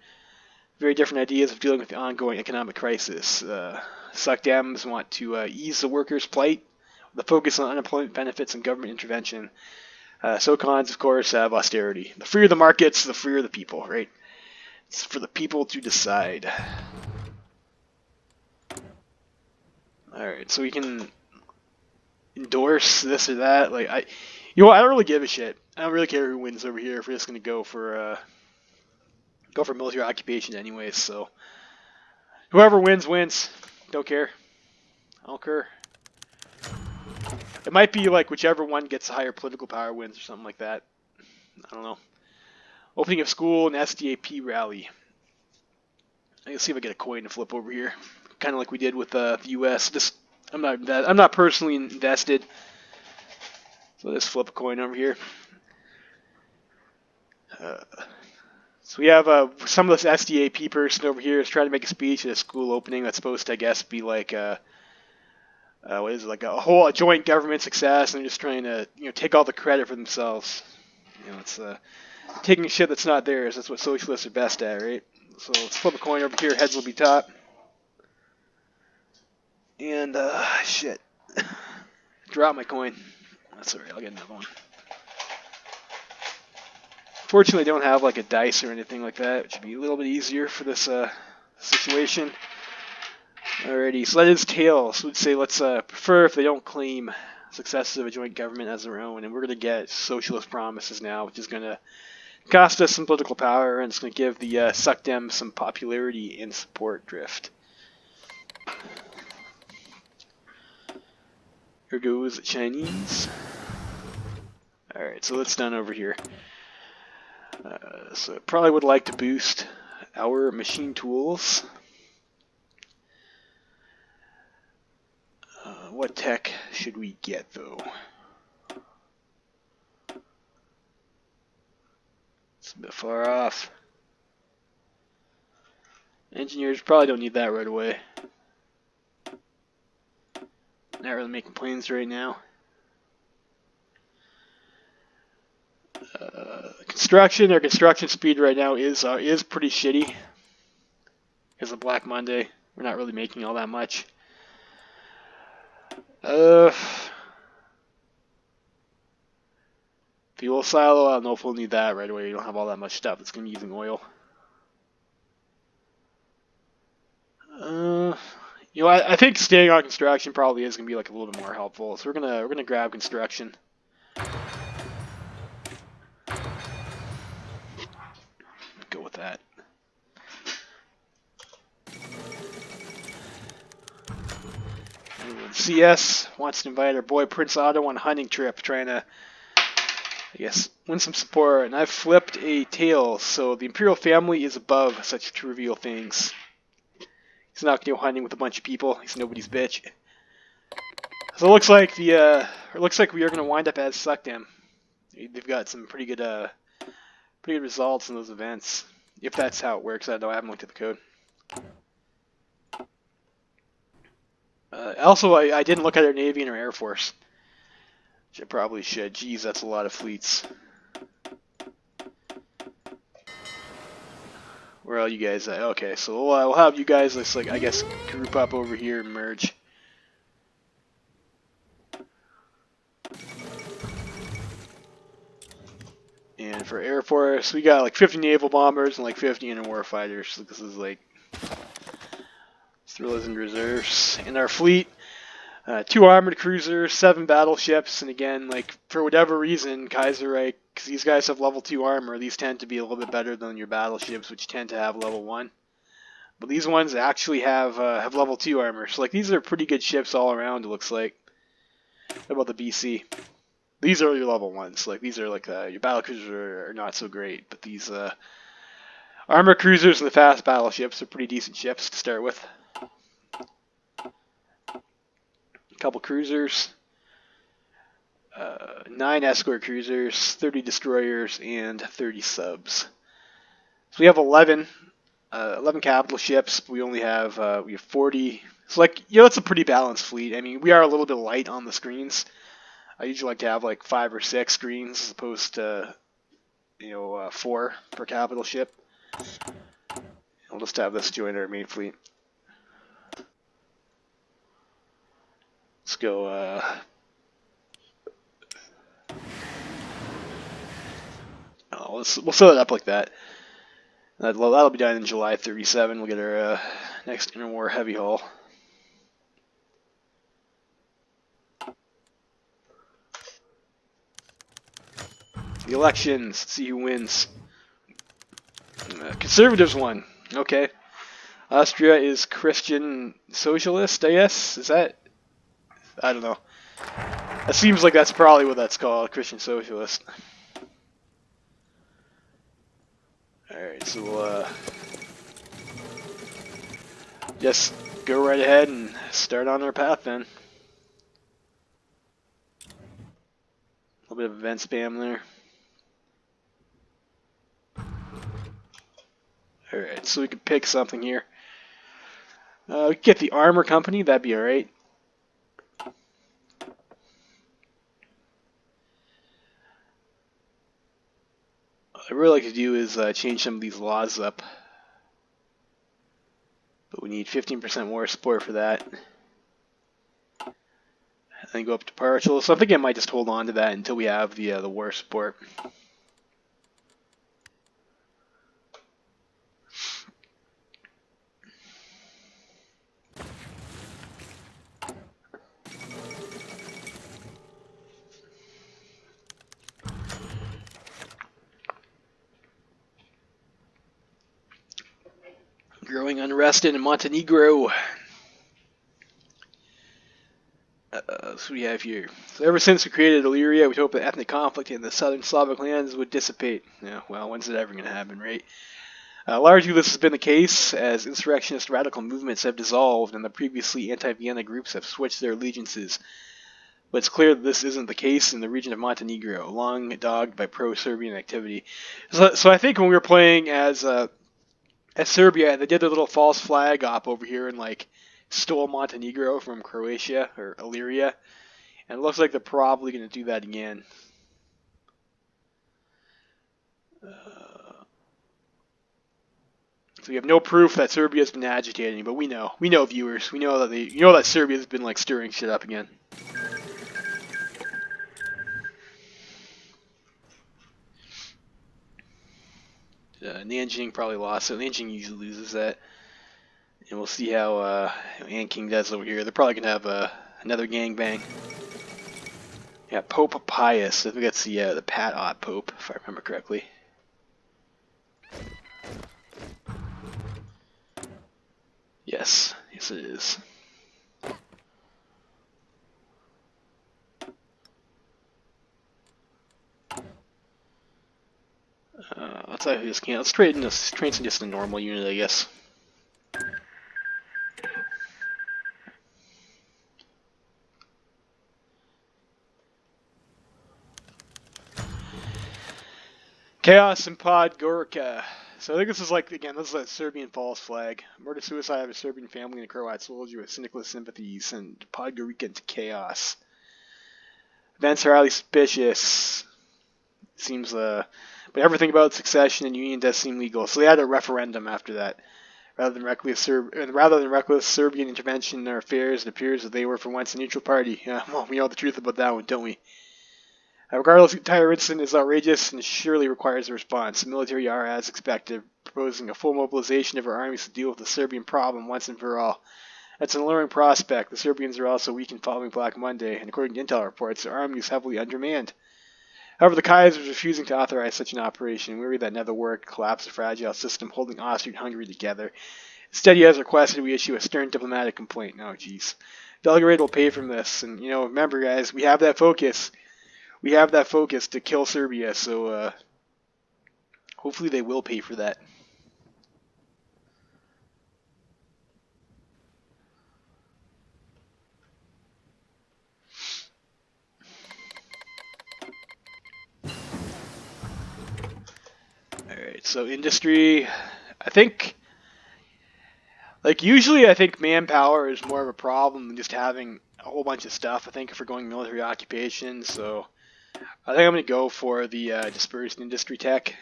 Very different ideas of dealing with the ongoing economic crisis. Suck Dems want to ease the workers' plight with a focus on unemployment benefits and government intervention. Sokons, of course, have austerity. The freer the markets, the freer the people, right? It's for the people to decide. Alright, so we can endorse this or that. Like I don't really give a shit. I don't really care who wins over here if we're just gonna go for military occupation anyways, so whoever wins wins. Don't care. I don't care. It might be like whichever one gets the higher political power wins or something like that. I don't know. Opening of school and SDAP rally. Let's see if I get a coin to flip over here. Kind of like we did with the U.S. Just I'm not personally invested. So let's flip a coin over here. So we have some of this SDAP person over here is trying to make a speech at a school opening that's supposed to, I guess, be like a joint government success, and they're just trying to take all the credit for themselves. It's taking shit that's not theirs. That's what socialists are best at, right? So let's flip a coin over here. Heads will be top. And shit, drop my coin. That's alright. I'll get another one. Fortunately, I don't have like a dice or anything like that, which would be a little bit easier for this situation. Alrighty, so that is tails. So we'd say let's prefer if they don't claim successes of a joint government as their own, and we're going to get socialist promises now, which is going to cost us some political power, and it's going to give the Suck Dem some popularity and support drift. Here goes the Chinese. Alright, so that's done over here. So I probably would like to boost our machine tools. What tech should we get, though? It's a bit far off. Engineers probably don't need that right away. Not really making planes right now. Our construction speed right now is pretty shitty because of Black Monday. We're not really making all that much. Fuel silo, I don't know if we'll need that right away. You don't have all that much stuff that's going to be using oil. I think staying on construction probably is going to be like a little bit more helpful. So we're gonna grab construction. Go with that. CS wants to invite our boy Prince Otto on a hunting trip, trying to, I guess, win some support. And I've flipped a tail, so the Imperial family is above such trivial things. He's not going to go hunting with a bunch of people. He's nobody's bitch. So it looks like we are going to wind up as Suck Dem. They've got some pretty good results in those events. If that's how it works, I don't know. I haven't looked at the code. Also, I didn't look at our Navy and our Air Force, which I probably should. Jeez, that's a lot of fleets. Where are you guys at? Okay, so we'll have you guys, let's like, I guess, group up over here and merge. And for Air Force, we got like 50 naval bombers and like 50 interwar fighters. So this is like throw those in reserves. In our fleet, 2 armored cruisers, 7 battleships, and again, like for whatever reason, Kaiserreich, because these guys have level 2 armor, these tend to be a little bit better than your battleships, which tend to have level 1. But these ones actually have level 2 armor. So like these are pretty good ships all around. It looks like. What about the BC? These are your level 1s. Like these are like your battle cruisers are not so great, but these armor cruisers and the fast battleships are pretty decent ships to start with. A couple cruisers, 9 escort cruisers, 30 destroyers, and 30 subs. So we have 11 capital ships. But we only have 40. So like that's a pretty balanced fleet. I mean, we are a little bit light on the screens. I usually like to have like 5 or 6 screens as opposed to 4 per capital ship. I'll just have this join our main fleet. Let's go. We'll set it up like that. That'll be done in July 37. We'll get our next interwar heavy hull. The elections. Let's see who wins. Conservatives won. Okay. Austria is Christian socialist, I guess. Is that? I don't know. It seems like that's probably what that's called, Christian socialist. Alright, so we'll just go right ahead and start on our path then. A little bit of event spam there. Alright, so we can pick something here. We can get the armor company, that'd be alright. What I'd really like to do is change some of these laws up. But we need 15% more support for that. And then go up to partial. So I think I might just hold on to that until we have the war support. Growing unrest in Montenegro. So we have here. So ever since we created Illyria, we hoped that ethnic conflict in the southern Slavic lands would dissipate. Yeah, well, when's it ever going to happen, right? Largely this has been the case as insurrectionist radical movements have dissolved and the previously anti-Vienna groups have switched their allegiances. But it's clear that this isn't the case in the region of Montenegro, long dogged by pro-Serbian activity. So I think when we were playing as Serbia, they did a little false flag op over here and like stole Montenegro from Croatia or Illyria, and it looks like they're probably going to do that again. So we have no proof that Serbia's been agitating, but we know, viewers, we know that Serbia's been like stirring shit up again. Nanjing probably lost, so Nanjing usually loses that. And we'll see how Anking does over here. They're probably going to have another gangbang. Yeah, Pope Pius. I think that's the Pat Ott Pope, if I remember correctly. Yes it is. Let's actually just let's trade in just a normal unit, I guess. Chaos and Podgorica. So I think this is like, again, this is a Serbian false flag. Murder-suicide of a Serbian family and a Croat soldier with cynical sympathies and Podgorica into chaos. Events are highly suspicious. Seems, but everything about succession and union does seem legal. So they had a referendum after that. Rather than reckless Serbian intervention in their affairs, it appears that they were for once a neutral party. Yeah, well, we know the truth about that one, don't we? Regardless, the entire incident is outrageous and surely requires a response. The military are, as expected, proposing a full mobilization of our armies to deal with the Serbian problem once and for all. That's an alluring prospect. The Serbians are also weakened following Black Monday, and according to intel reports, their army is heavily undermanned. However, the Kaiser is refusing to authorize such an operation, worried that another war could collapse the fragile system holding Austria and Hungary together. Instead, he has requested we issue a stern diplomatic complaint. Oh, jeez. Belgrade will pay from this, and, remember, guys, we have that focus. We have that focus to kill Serbia, so hopefully they will pay for that. Alright, so industry, I think, usually I think manpower is more of a problem than just having a whole bunch of stuff, I think, if we're going military occupation, so I think I'm going to go for the dispersed industry tech.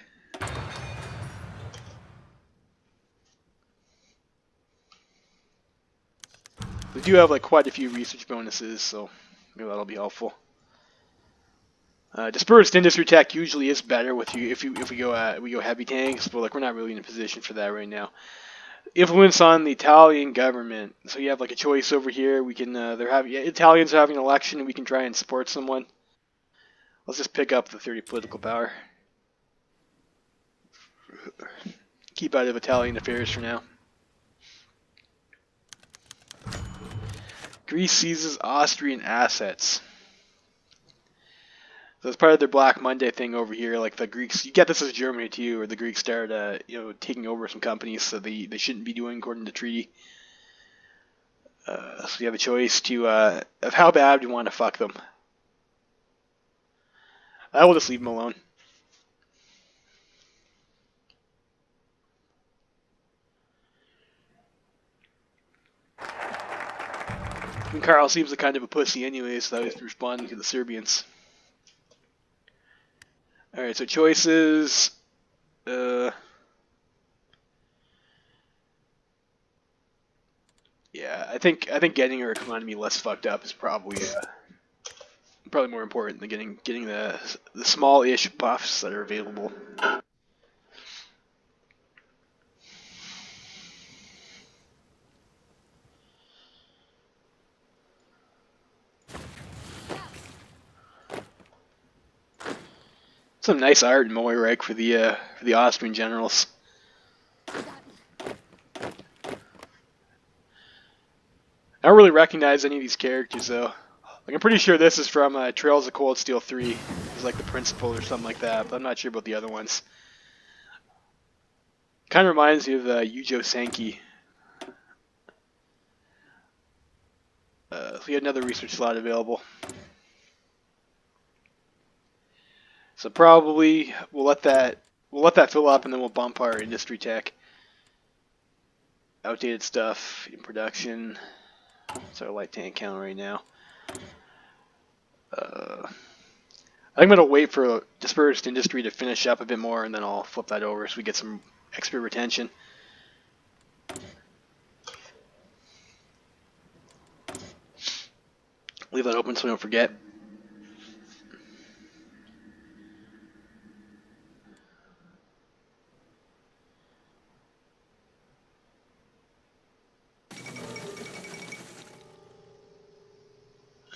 We do have quite a few research bonuses, so maybe that'll be helpful. Dispersed industry tech usually is better with you if we go heavy tanks, but we're not really in a position for that right now. Influence on the Italian government. So you have a choice over here. We can Italians are having an election, and we can try and support someone. Let's just pick up the 30 political power. Keep out of Italian affairs for now. Greece seizes Austrian assets. So it's part of their Black Monday thing over here. The Greeks, you get this as Germany too, where the Greeks started, taking over some companies that they shouldn't be doing according to treaty. So you have a choice of how bad you want to fuck them. I will just leave them alone. And Karl seems like kind of a pussy anyways, so he's responding to the Serbians. Alright, so choices. Yeah, I think getting our economy less fucked up is probably more important than getting the small-ish buffs that are available. Some nice art in Moirek for the Austrian generals. I don't really recognize any of these characters though. I'm pretty sure this is from Trails of Cold Steel 3. It's the principal or something like that, but I'm not sure about the other ones. Kind of reminds me of Yujo Senki. So we had another research slot available. So probably we'll let that fill up, and then we'll bump our industry tech. Outdated stuff in production. It's our light tank count right now. I'm gonna wait for dispersed industry to finish up a bit more, and then I'll flip that over so we get some extra retention. Leave that open so we don't forget.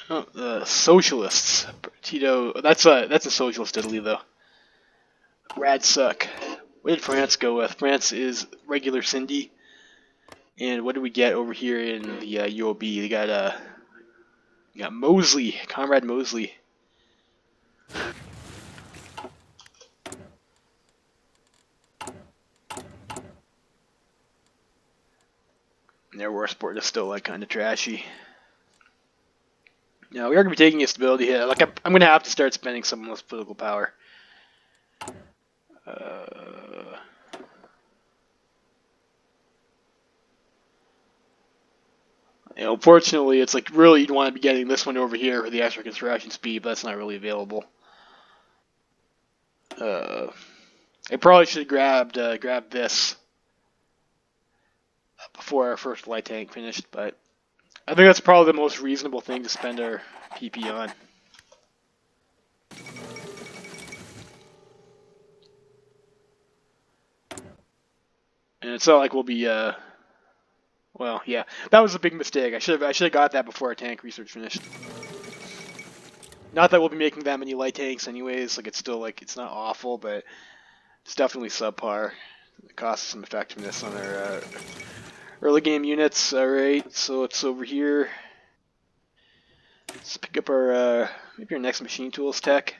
Oh, the socialists. Tito, that's a socialist Italy though. Rad suck. What did France go with? France is regular Cindy. And what do we get over here in the UOB? They got Mosley, Comrade Mosley. And their war sport is still kind of trashy. No, we are going to be taking a stability hit. I'm going to have to start spending some of this political power. Unfortunately, it's like really you'd want to be getting this one over here for the extra construction speed, but that's not really available. I probably should have grabbed this before our first light tank finished, but I think that's probably the most reasonable thing to spend our PP on. And it's not like we'll be well, yeah, that was a big mistake. I should have got that before our tank research finished. Not that we'll be making that many light tanks anyways. Like it's still like it's not awful, but it's definitely subpar. It costs some effectiveness on our early game units. All right, so it's over here. Let's pick up our maybe our next machine tools tech.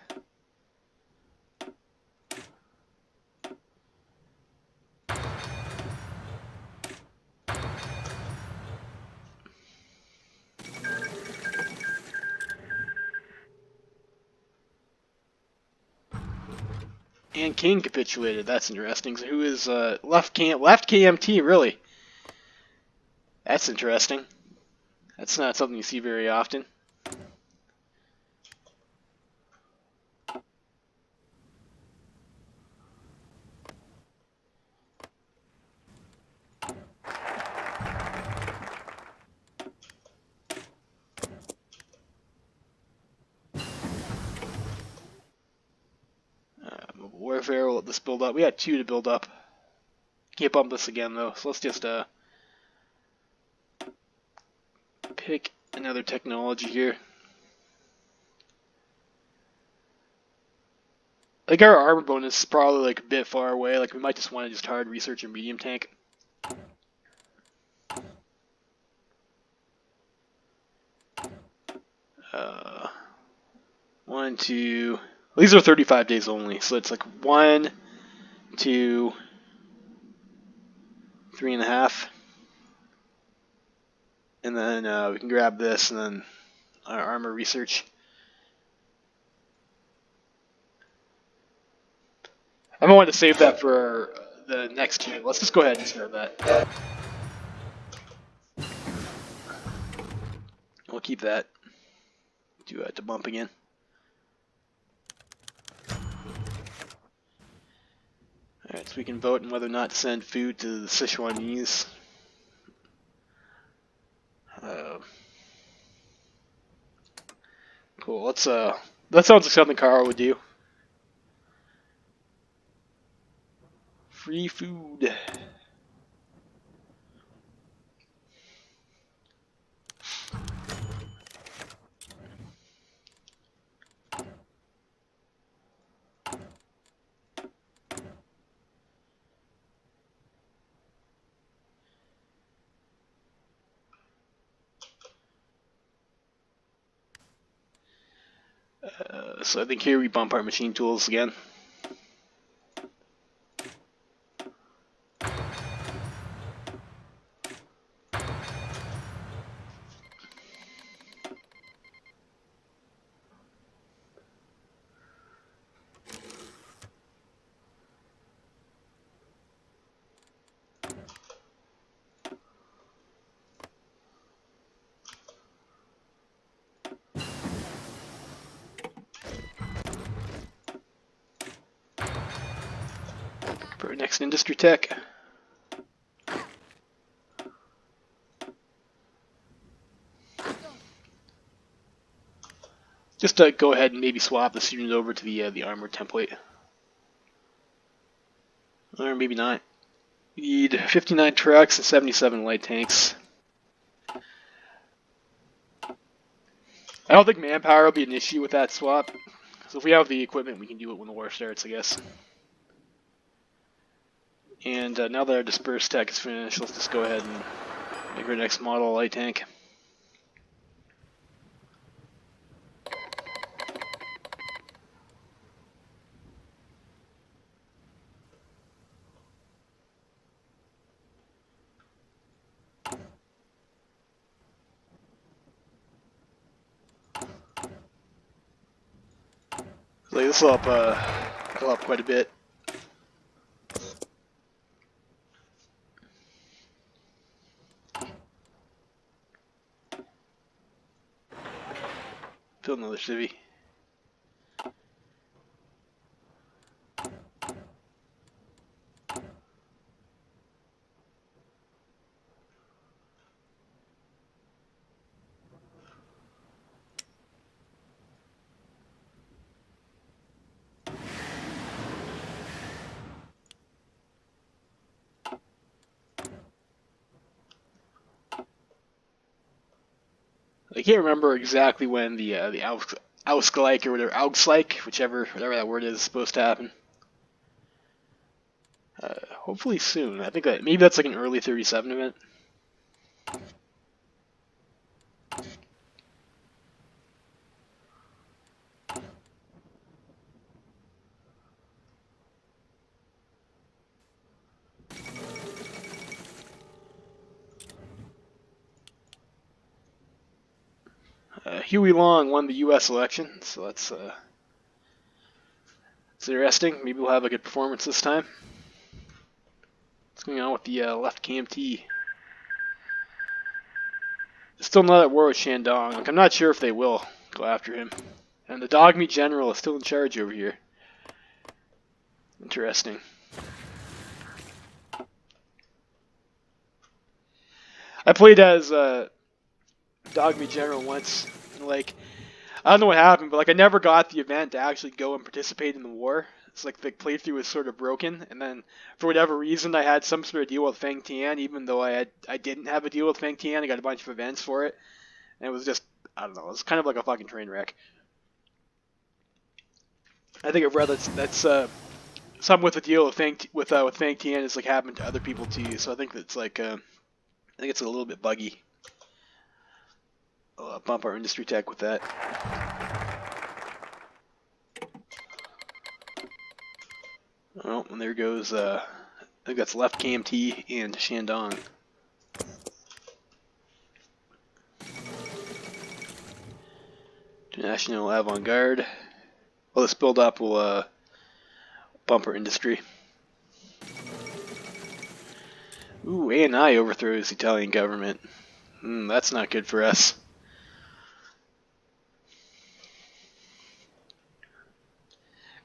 And King capitulated. That's interesting. So who is left KMT really? That's interesting. That's not something you see very often. Warfare, we'll let this build up. We had 2 to build up. Can't bump this again though, so let's just pick another technology here. Like our armor bonus is probably like a bit far away. Like we might just want to just hard research a medium tank. 1, 2. These are 35 days only, so it's like 1, 2, 3.5, and then we can grab this and then our armor research. I might want to save that for the next 2. Let's just go ahead and start that. We'll keep that to bump again. Alright, so we can vote on whether or not to send food to the Sichuanese. Cool, let's that sounds like something Carl would do. Free food. So I think here we bump our machine tools again. For our next industry tech. Just go ahead and maybe swap the student over to the armor template. Or maybe not. We need 59 trucks and 77 light tanks. I don't think manpower will be an issue with that swap. So if we have the equipment, we can do it when the war starts, I guess. And now that our dispersed tech is finished, let's just go ahead and make our next model light tank. So this will up quite a bit. Build another civvy. I can't remember exactly when the Ausgleich or whatever, Augsgleich, whatever that word is supposed to happen. Hopefully soon. I think that maybe that's like an early 37 event. Huey Long won the U.S. election, so that's it's interesting. Maybe we'll have a good performance this time. What's going on with the left KMT? Still not at war with Shandong. Like, I'm not sure if they will go after him. And the dog meat general is still in charge over here. Interesting. I played as dog meat general once. And, like, I don't know what happened, but like I never got the event to actually go and participate in the war. It's like the playthrough was sort of broken, and then for whatever reason I had some sort of deal with Feng Tian, even though I didn't have a deal with Feng Tian. I got a bunch of events for it, and it was just, I don't know, it was kind of like a fucking train wreck. I think I've read that's some with the deal with Feng Tian is like happened to other people too. So I think that's like I think it's a little bit buggy. I'll bump our industry tech with that. Oh, and there goes, I think that's left KMT and Shandong. National Avant-Garde. Well, this build-up will bump our industry. Ooh, ANI overthrows the Italian government. That's not good for us.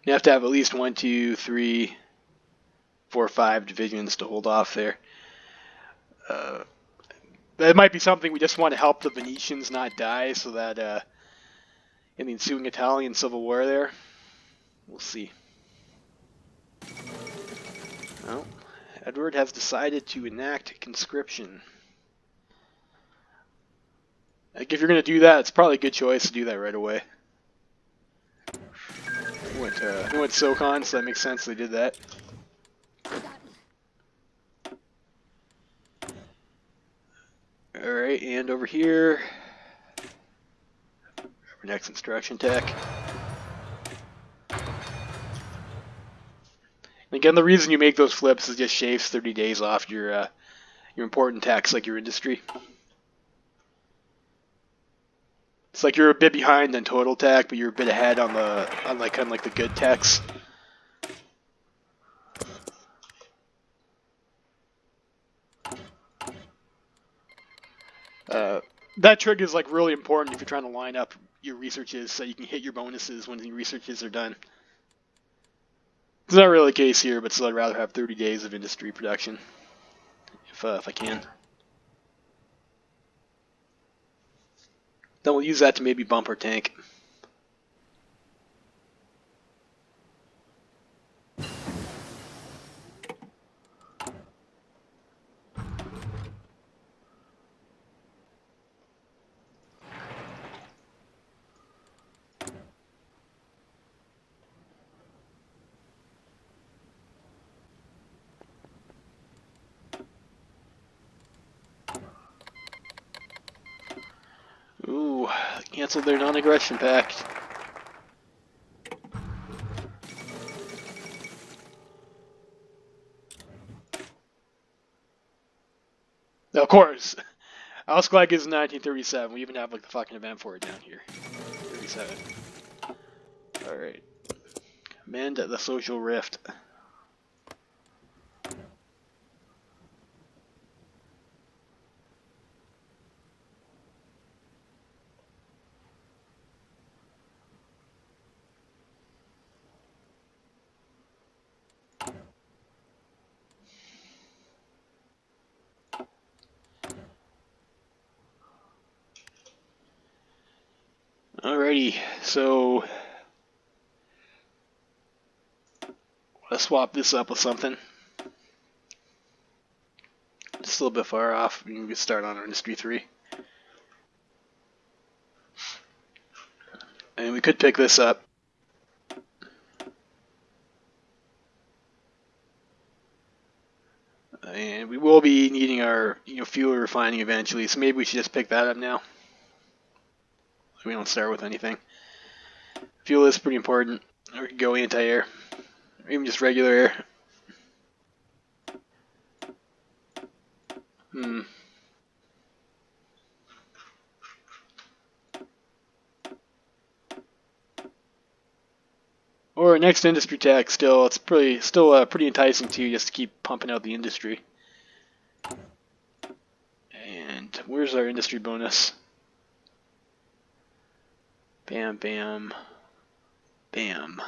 You have to have at least 1, 2, 3, 4, 5 divisions to hold off there. That might be something we just want to help the Venetians not die, so that in the ensuing Italian civil war there, we'll see. Well, Edward has decided to enact conscription. Like, if you're going to do that, it's probably a good choice to do that right away. They went SOCON, so that makes sense they did that. Alright, and over here, our next instruction tech. Again, the reason you make those flips is just shaves 30 days off your important techs, like your industry. It's like you're a bit behind on total tech, but you're a bit ahead on kind of like the good techs. That trick is like really important if you're trying to line up your researches so you can hit your bonuses when the researches are done. It's not really the case here, but still I'd rather have 30 days of industry production if I can. Then we'll use that to maybe bump our tank. Ooh, canceled their non-aggression pact. Now, of course, Ausgleich is 1937. We even have like the fucking event for it down here. 37. Alright. Mend the social rift. Alrighty, so let's swap this up with something. Just a little bit far off. We can start on our Industry 3. And we could pick this up. And we will be needing our fuel refining eventually, so maybe we should just pick that up now. We don't start with anything. Fuel is pretty important. Or we could go anti-air. Or even just regular air. Or next industry tax still, it's still pretty enticing too, just to keep pumping out the industry. And where's our industry bonus? Bam, bam, bam.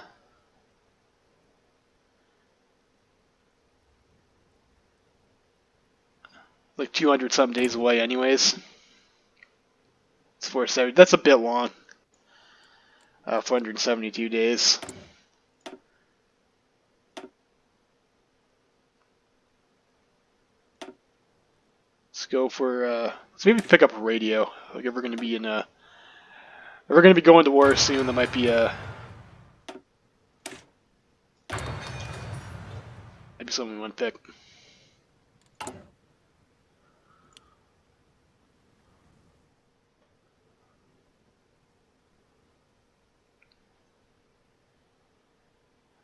Like 200 some days away anyways. It's 470. That's a bit long. 472 days. Let's go for let's maybe pick up a radio. Like if we're gonna be if we're gonna be going to war soon, that might be something we want to pick.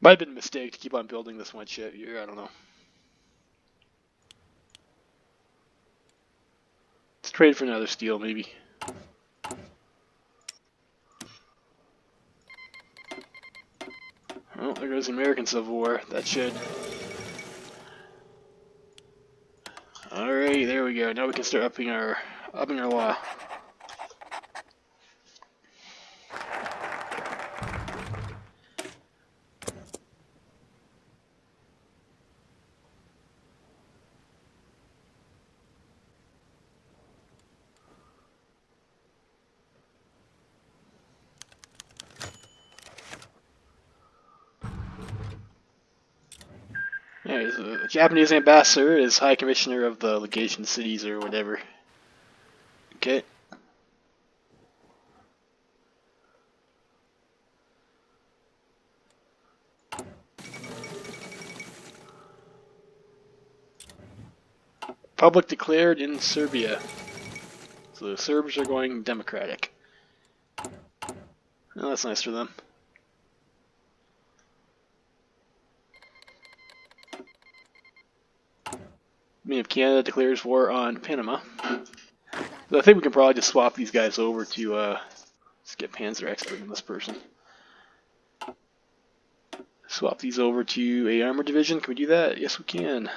Might have been a mistake to keep on building this one ship here, I don't know. Let's trade for another steel, maybe. Oh, there goes the American Civil War. That should. Alright, there we go. Now we can start upping our law. Yeah, the Japanese ambassador is High Commissioner of the Legation Cities or whatever. Okay. Republic declared in Serbia. So the Serbs are going democratic. Oh, that's nice for them. I mean, if Canada declares war on Panama, so I think we can probably just swap these guys over to let's get Panzer expert in this person. Swap these over to a armor division. Can we do that? Yes, we can.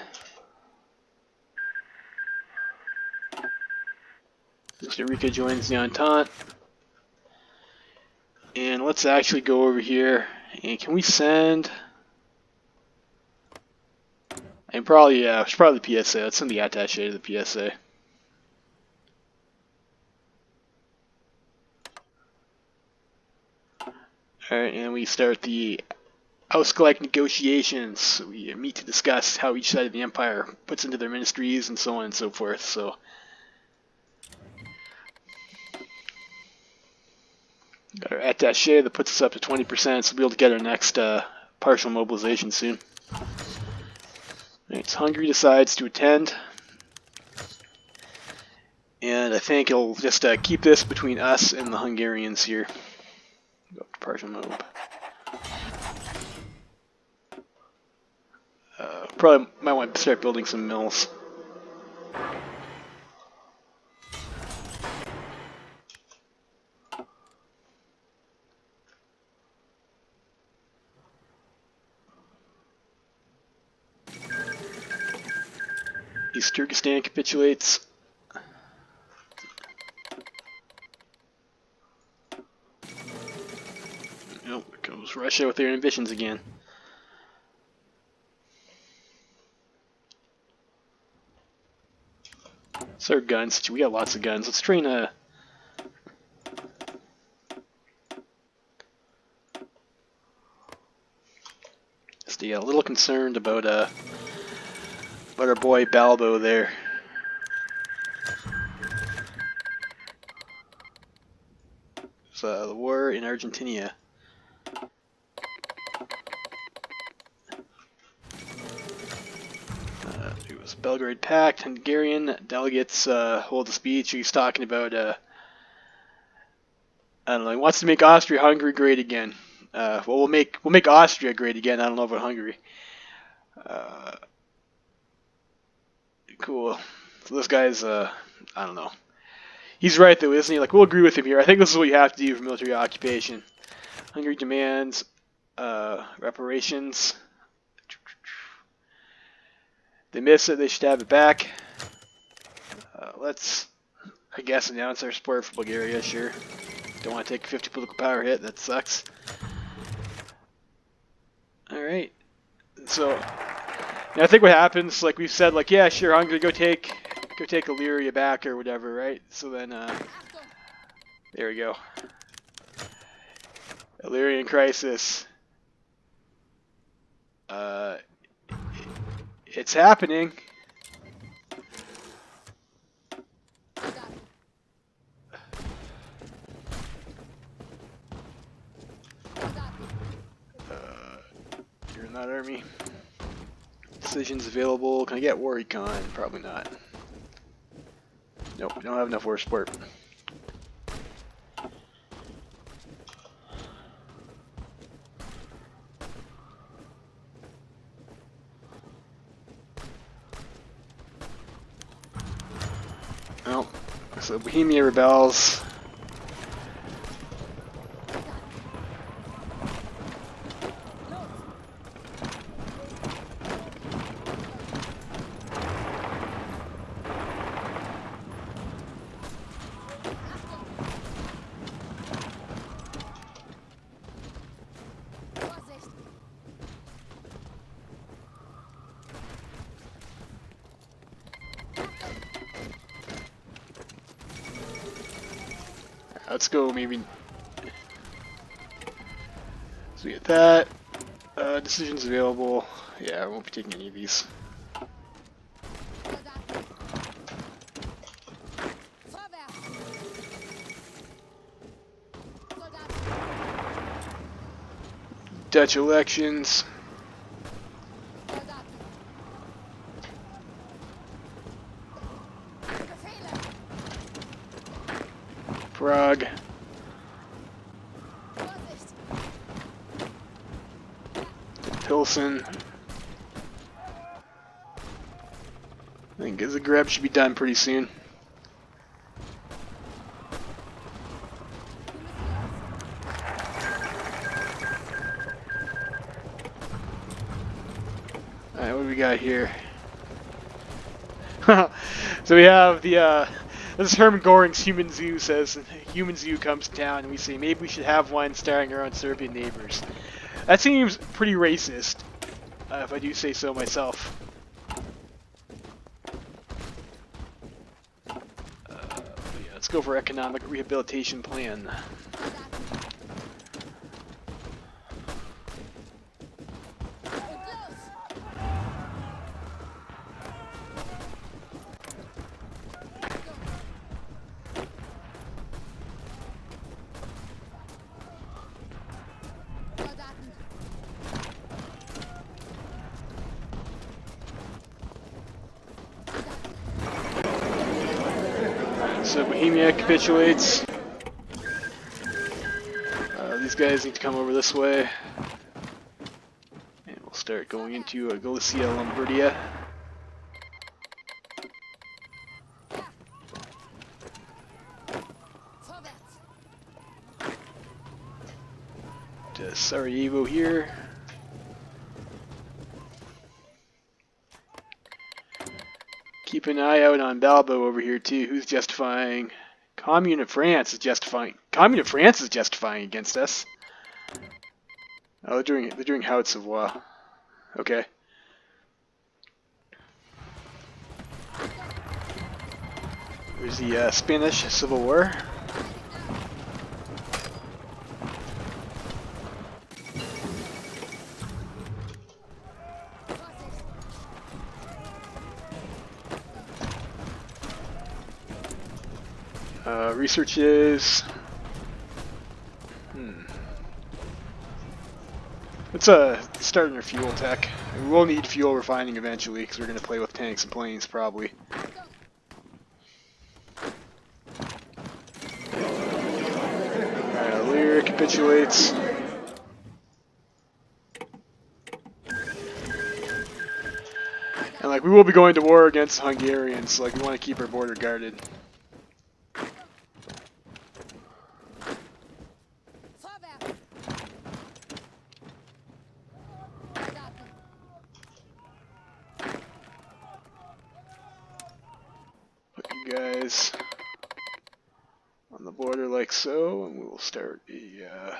Costa Rica joins the Entente. And let's actually go over here. And can we send? And probably, yeah, it's probably the PSA. Let's send the attaché to the PSA. Alright, and we start the Ausgleich negotiations. We meet to discuss how each side of the empire puts into their ministries and so on and so forth. So, got our attaché that puts us up to 20%, so we'll be able to get our next partial mobilization soon. Right, so Hungary decides to attend, and I think it'll just keep this between us and the Hungarians here. Go up to partial mob. Probably might want to start building some mills. East Turkestan capitulates. Oh, there comes Russia with their ambitions again. So our guns, we got lots of guns. Let's train a little concerned about our boy Balbo there. It's the war in Argentina. It was Belgrade Pact. Hungarian delegates hold a speech. He's talking about I don't know. He wants to make Austria-Hungary great again. Well, we'll make Austria great again. I don't know about Hungary. Cool. So this guy's I don't know. He's right though, isn't he? Like, we'll agree with him here. I think this is what you have to do for military occupation. Hungary demands reparations. They miss it. They should have it back. Let's, I guess, announce our support for Bulgaria. Sure. Don't want to take a 50 political power hit. That sucks. All right. So, I think what happens, like we've said, like, yeah, sure, Hungary, go take Illyria back or whatever, right? So then, there we go. Illyrian Crisis. It's happening. You're in that army. Decisions available. Can I get war econ? Probably not. Nope, we don't have enough war support. Oh, so Bohemia rebels. Let's go, maybe. So we get that. Decisions available. Yeah, I won't be taking any of these. Dutch elections. Prague. Pilsen. I think Zagreb should be done pretty soon. Alright, what do we got here? So we have the this is Hermann Göring's Human Zoo says, Human Zoo comes to town, and we say maybe we should have one starring our own Serbian neighbors. That seems pretty racist, if I do say so myself. Yeah, let's go for economic rehabilitation plan. So Bohemia capitulates. These guys need to come over this way. And we'll start going into Galicia, Lombardia. To Sarajevo here. Keep an eye out on Balbo over here too. Who's justifying? Commune of France is justifying. Commune of France is justifying against us. Oh, they're doing Haute-Savoie. Okay. There's the Spanish Civil War. Researches. Let's start in our fuel tech. We will need fuel refining eventually because we're going to play with tanks and planes probably. Alright, Illyria capitulates. And like we will be going to war against the Hungarians, so like we want to keep our border guarded. Put you guys on the border like so, and we will start a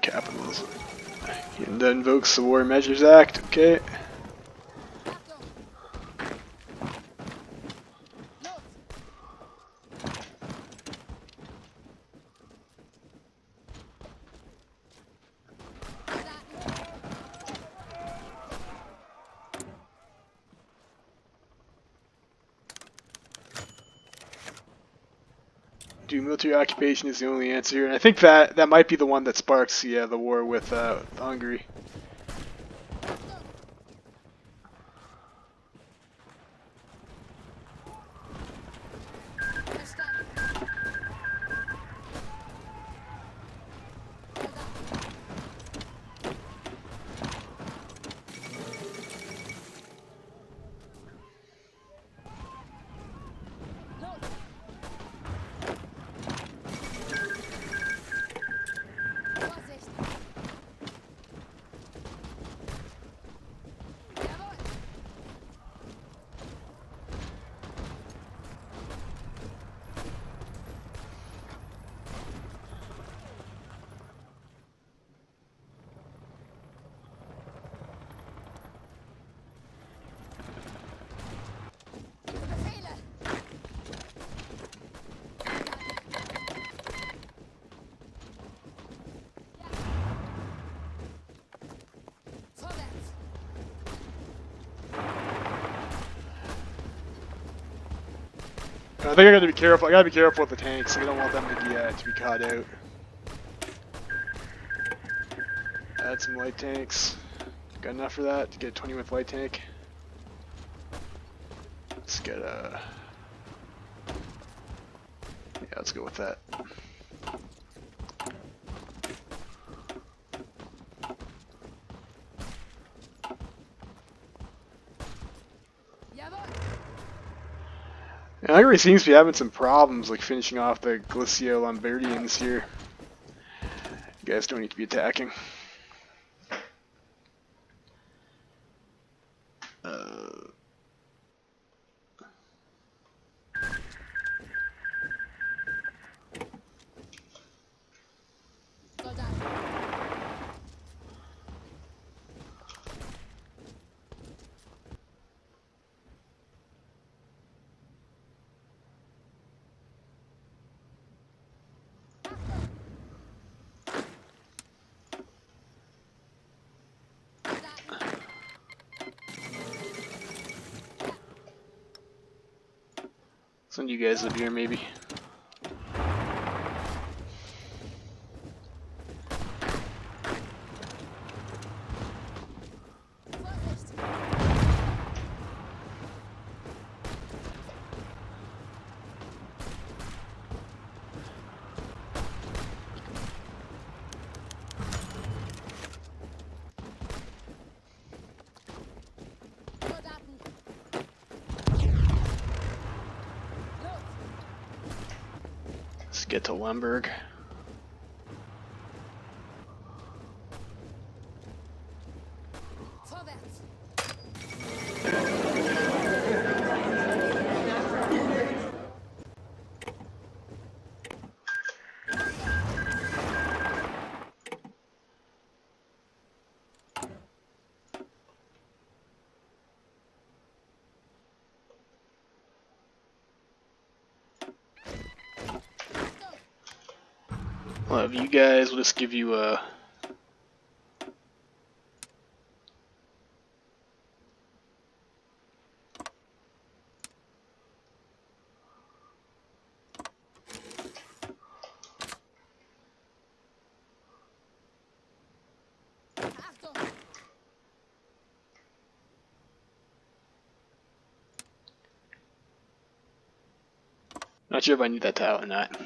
capitalism. And that invokes the War Measures Act, okay. Military occupation is the only answer here, and I think that might be the one that sparks the war with Hungary. I think I gotta be careful. I gotta be careful with the tanks. I don't want them to be caught out. Add some light tanks. Got enough for that to get 20 with light tank. Let's get a. Yeah, let's go with that. And Hungary seems to be having some problems, like finishing off the Galicio-Lombardians here. You guys don't need to be attacking. Send you guys up here, maybe. Let's get to Lemberg. Well, you guys, we'll just give you a... Not sure if I need that tile or not.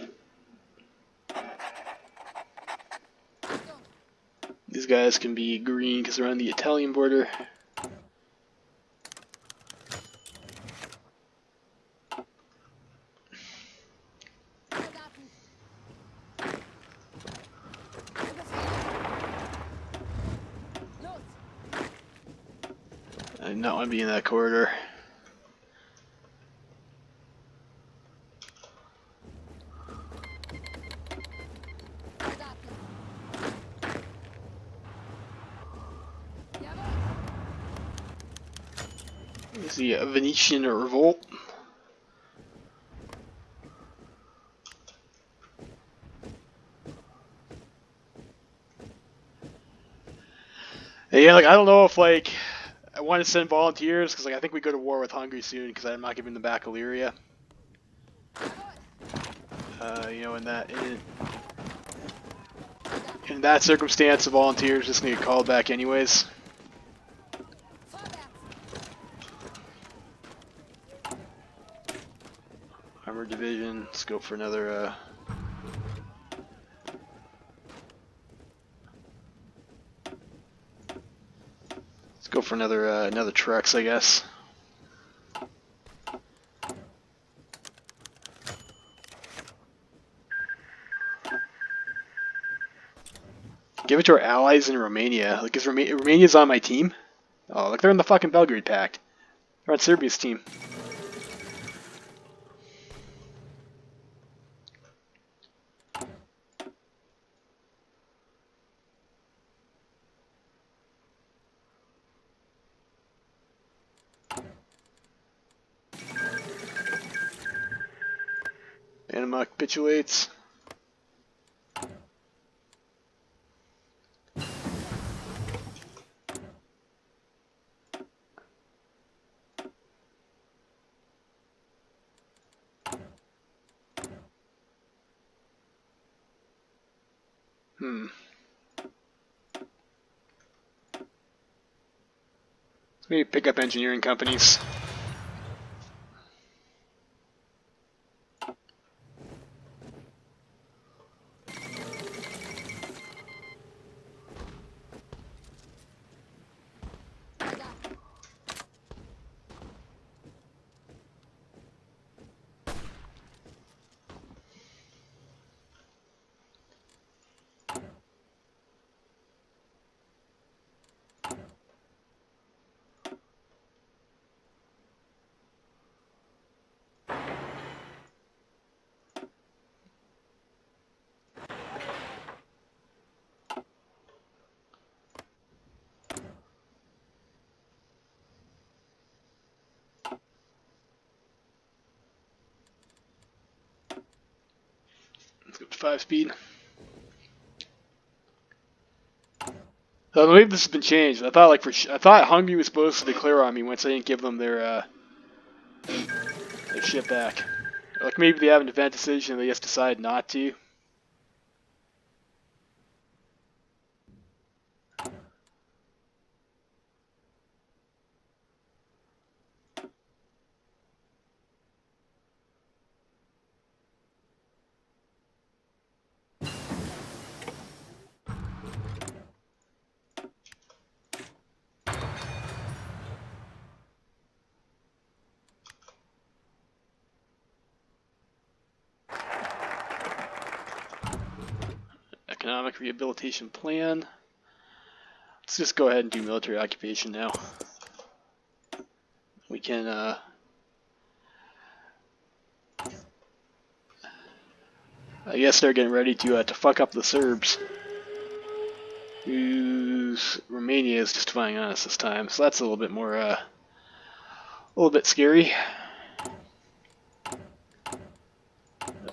These guys can be green because they're on the Italian border. I do not want to be in that corridor. Is the Venetian revolt? Yeah, like I don't know if like I want to send volunteers because like I think we go to war with Hungary soon because I'm not giving them back Illyria. You know, in that circumstance, the volunteers just need to call back anyways. Armored division. Let's go for another. Let's go for another Trex, I guess. Give it to our allies in Romania. Like, is Romania's on my team? Oh, look, they're in the fucking Belgrade Pact. They're on Serbia's team. Panama capitulates. Let's maybe pick up engineering companies. Let's go to 5 speed. So maybe this has been changed. I thought I thought Hungary was supposed to declare on me once I didn't give them their shit back. Like maybe they have an event decision and they just decide not to. Economic rehabilitation plan. Let's just go ahead and do military occupation now. We can I guess they're getting ready to fuck up the Serbs. Romania is justifying on us this time, so that's a little bit more a little bit scary.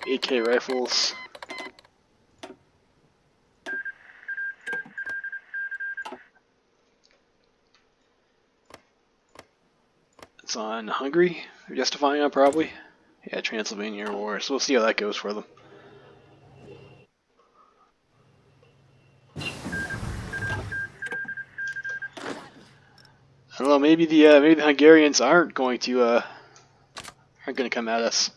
AK rifles. It's on Hungary. They're justifying on probably. Yeah, Transylvania War. So we'll see how that goes for them. I don't know. Maybe the Hungarians aren't going to come at us.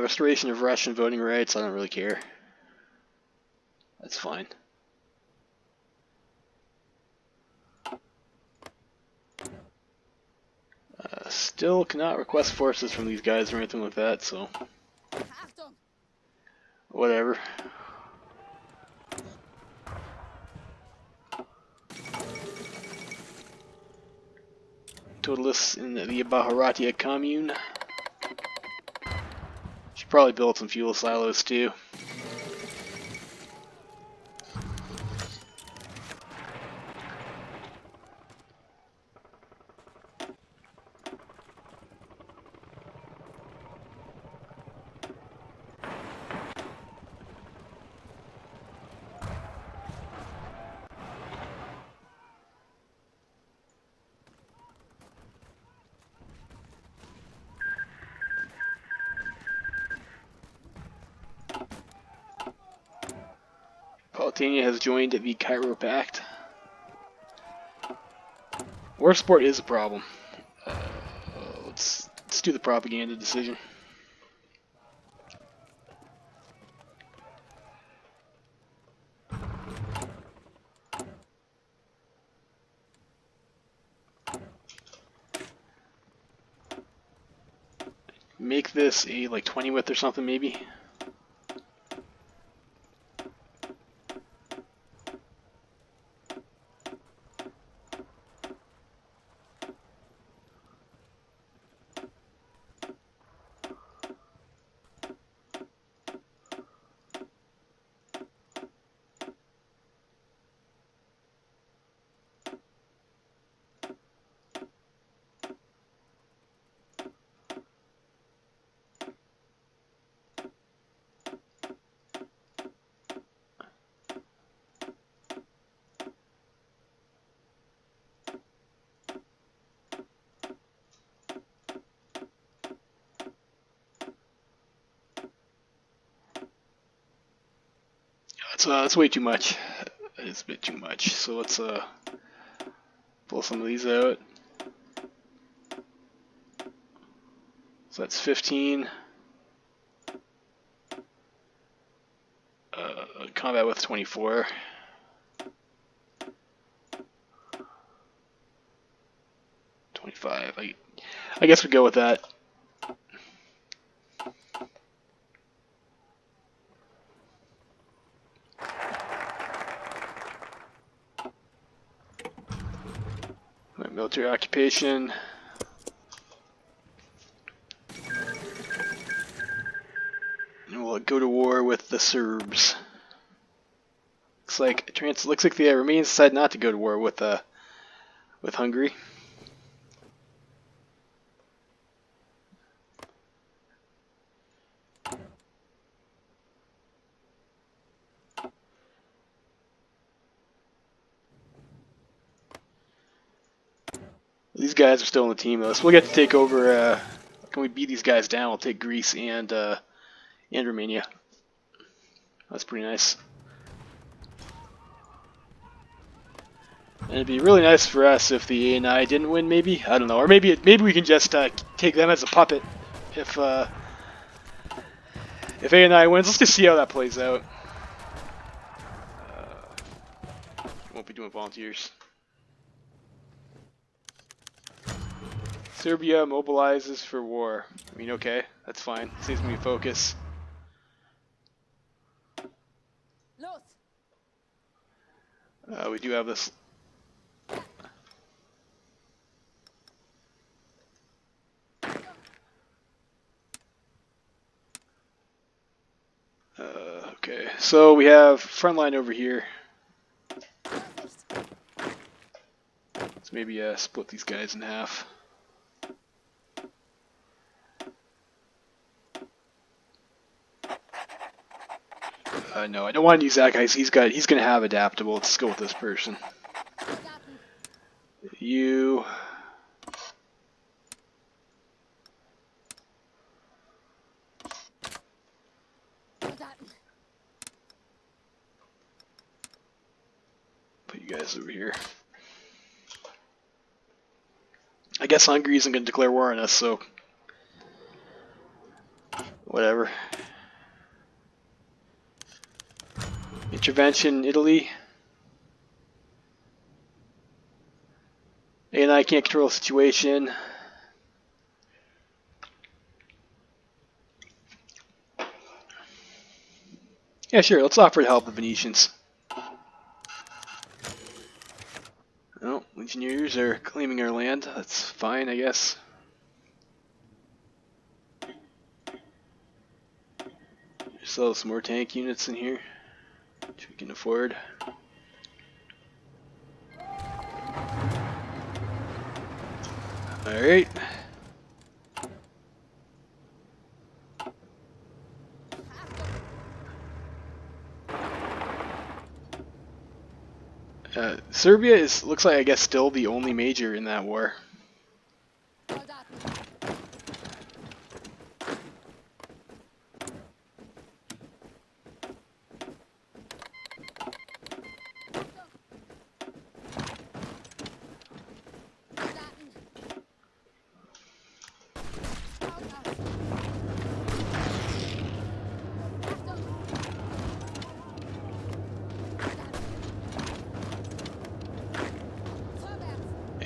Restoration of Russian voting rights. I don't really care. That's fine. Still cannot request forces from these guys or anything like that, so whatever. Totalists in the Baharatia commune. Should probably build some fuel silos too. Mauritania has joined the Cairo Pact. War support is a problem. Let's do the propaganda decision. Make this a like 20 width or something maybe. That's way too much. It's a bit too much. So let's pull some of these out. So that's 15. Combat with 24. I guess we go with that. Military occupation. And we'll go to war with the Serbs. Looks like the Romanians decided not to go to war with Hungary. These guys are still on the team though, so we'll get to take over. Can we beat these guys down? We'll take Greece and Romania. That's pretty nice. And it'd be really nice for us if the ANI didn't win. Maybe I don't know, or maybe we can just take them as a puppet. If ANI wins, let's just see how that plays out. won't be doing volunteers. Serbia mobilizes for war. I mean, okay, that's fine. Saves me focus. We do have this. Okay, so we have front line over here. Let's maybe split these guys in half. No, I don't want to use that guy. He's going to have adaptable. Let's go with this person. You. Put you guys over here. I guess Hungary isn't going to declare war on us, so whatever. Intervention, Italy. And I can't control the situation. Yeah, sure, let's offer to help the Venetians. Oh, Legionnaires are claiming our land. That's fine, I guess. Sell some more tank units in here, which we can afford. Alright. Serbia looks like, I guess, still the only major in that war.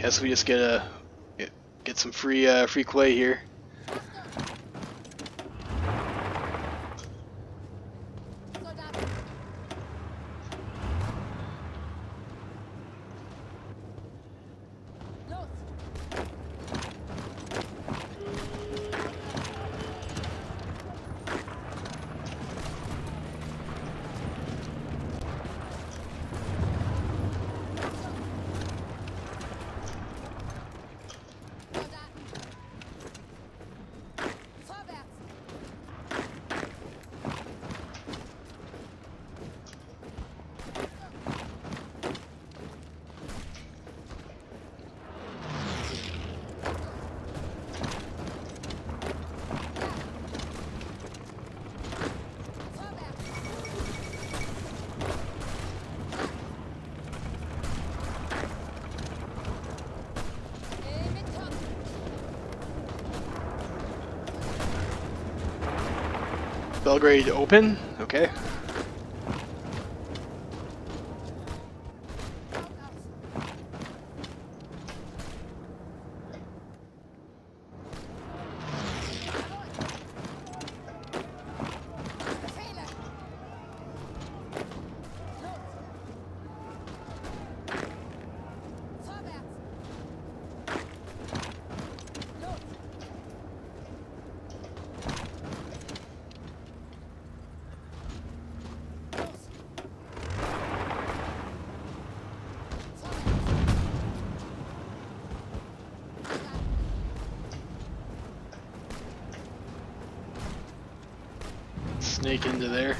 Guess we just get some free clay here. Belgrade open? Okay. Snake into there.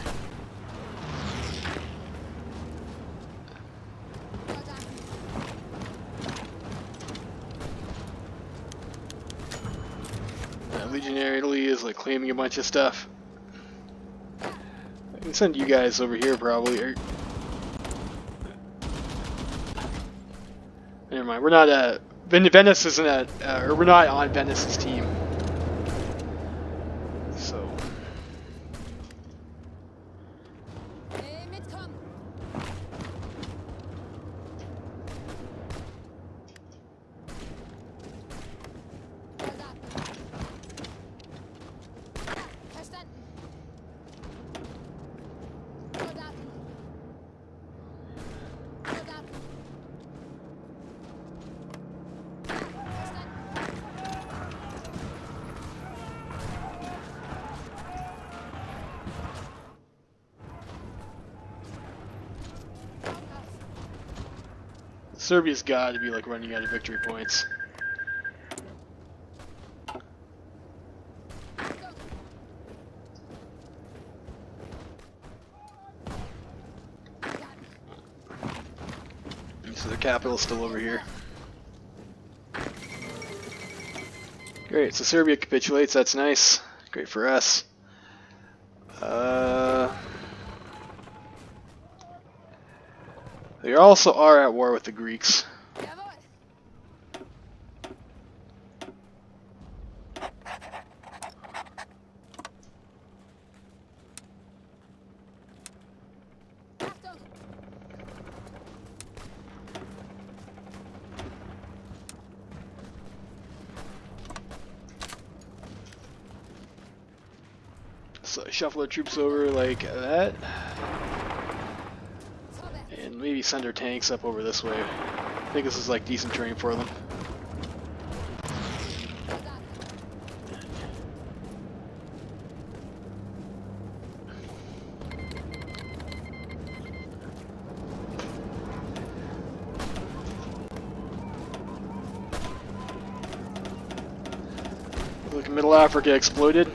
Legionnaire Italy is like claiming a bunch of stuff. I can send you guys over here probably. Or... Never mind. We're not Venice isn't or we're not on Venice's team. So. Serbia's got to be like running out of victory points. So their capital's still over here. Great, so Serbia capitulates, that's nice. Great for us. They also are at war with the Greeks. So shuffle our troops over like that. And maybe send our tanks up over this way. I think this is like decent terrain for them. Look, Middle Africa exploded.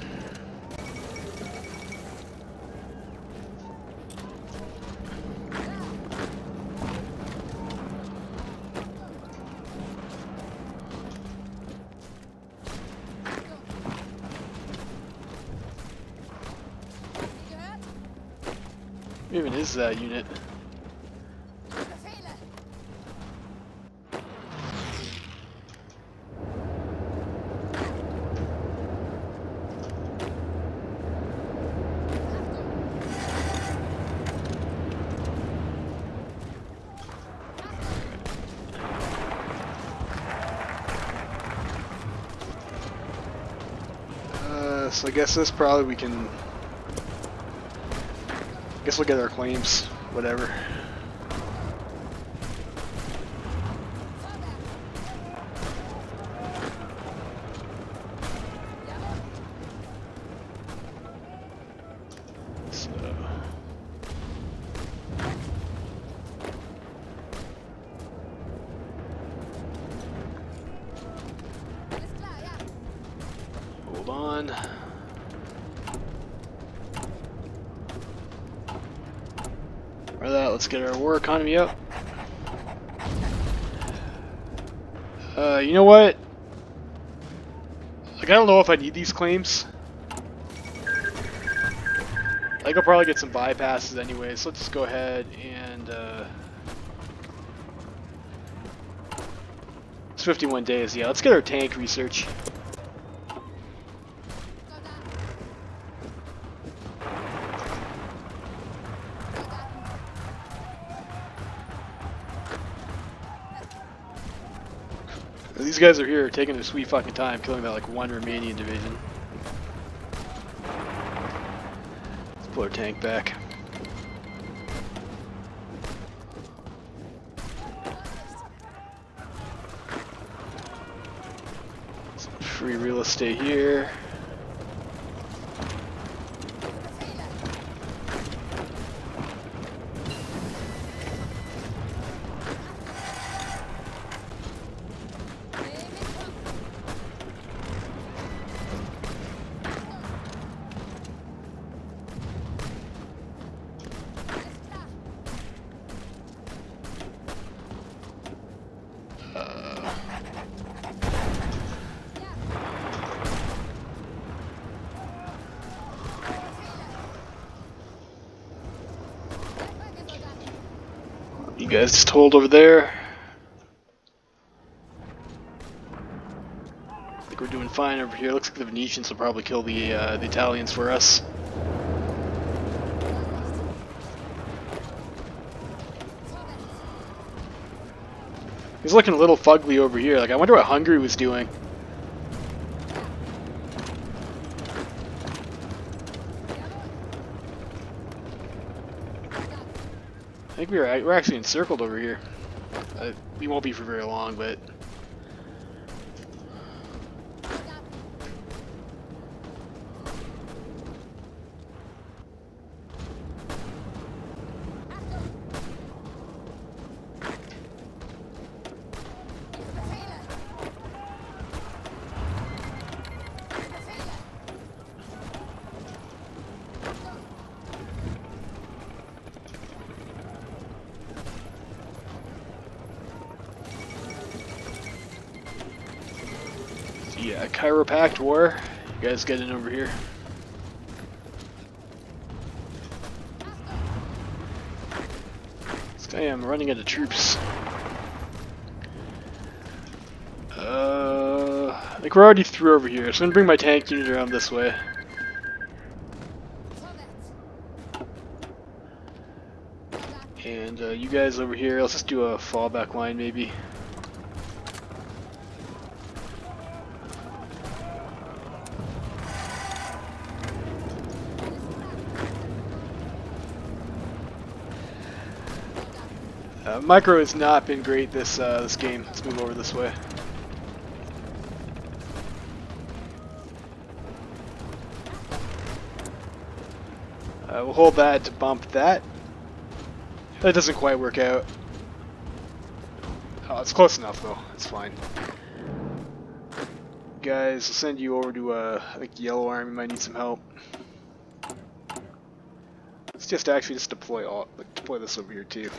Even is that unit? So I guess this probably we can. I guess we'll get our claims, whatever. So. Hold on. Let's get our war economy up. You know what? Like, I don't know if I need these claims. Like, I'll probably get some bypasses anyway, so let's just go ahead and it's 51 days, yeah, let's get our tank research. These guys are here taking their sweet fucking time killing that like one Romanian division. Let's pull our tank back. Some free real estate here. You guys just hold over there. I think we're doing fine over here. Looks like the Venetians will probably kill the Italians for us. He's looking a little fugly over here. Like, I wonder what Hungary was doing. I think we're actually encircled over here. We won't be for very long, but Chiropact War. You guys get in over here. This guy, I'm running out of troops. I think we're already through over here, so I'm gonna bring my tank unit around this way. And you guys over here, let's just do a fallback line maybe. Micro has not been great this this game. Let's move over this way. We'll hold that to bump that. That doesn't quite work out. Oh, it's close enough though. It's fine. Guys, I'll send you over to I think Yellow Army might need some help. Let's just actually just deploy this over here too.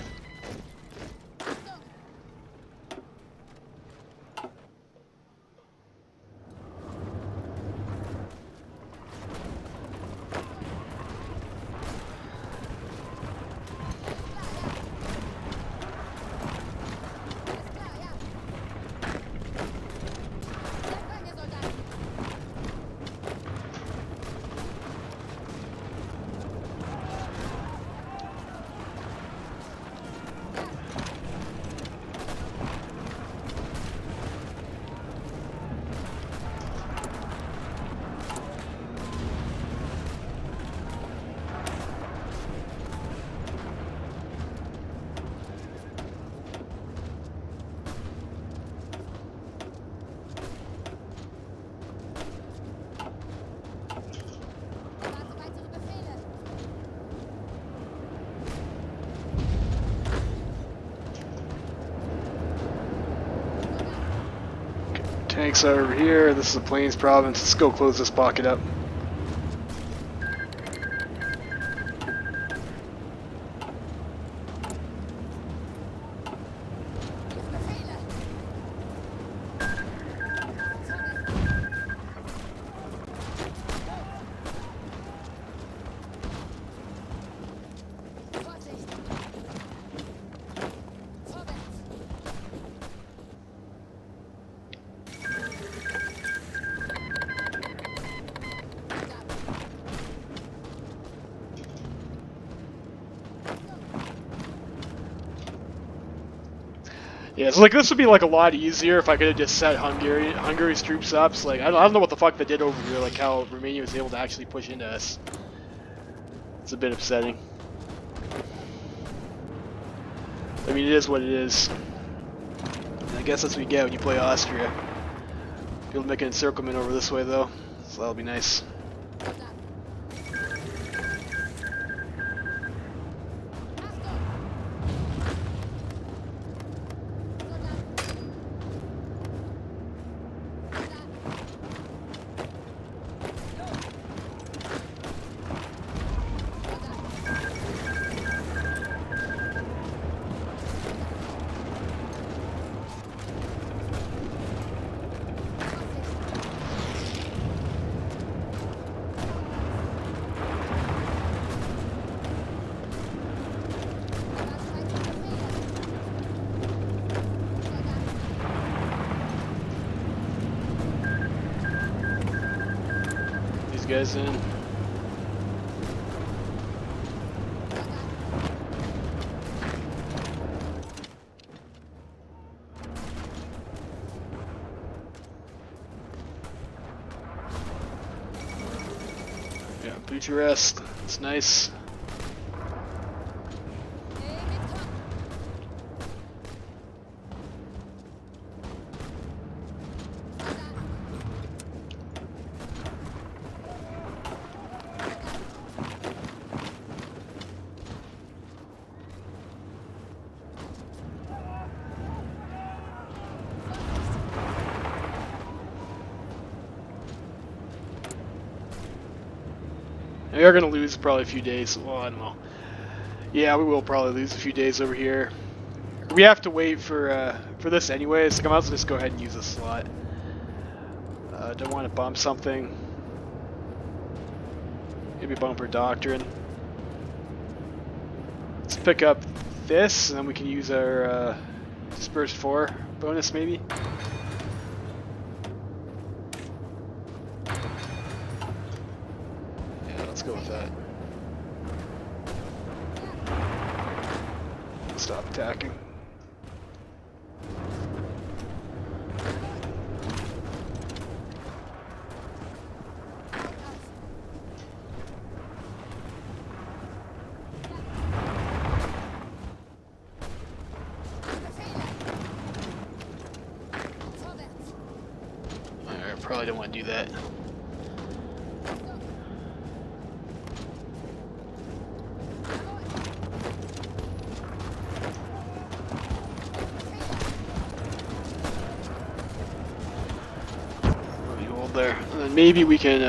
Tanks are over here. This is the Plains province. Let's go close this pocket up. Yeah, so like this would be like a lot easier if I could have just set Hungary's troops up. So like I don't know what the fuck they did over here, like how Romania was able to actually push into us. It's a bit upsetting. I mean, it is what it is. I guess that's what you get when you play Austria. Be able to make an encirclement over this way though, so that'll be nice. Guys in. Yeah, Bucharest. It's nice. We are going to lose probably a few days. Well, I don't know. Yeah, we will probably lose a few days over here. We have to wait for this anyways. So I might as well just go ahead and use this slot. Don't want to bump something. Maybe bumper doctrine. Let's pick up this, and then we can use our Dispersed 4 bonus, maybe. Yeah, let's go with that. Stop attacking. Alright, probably don't want to do that. There, and then maybe we can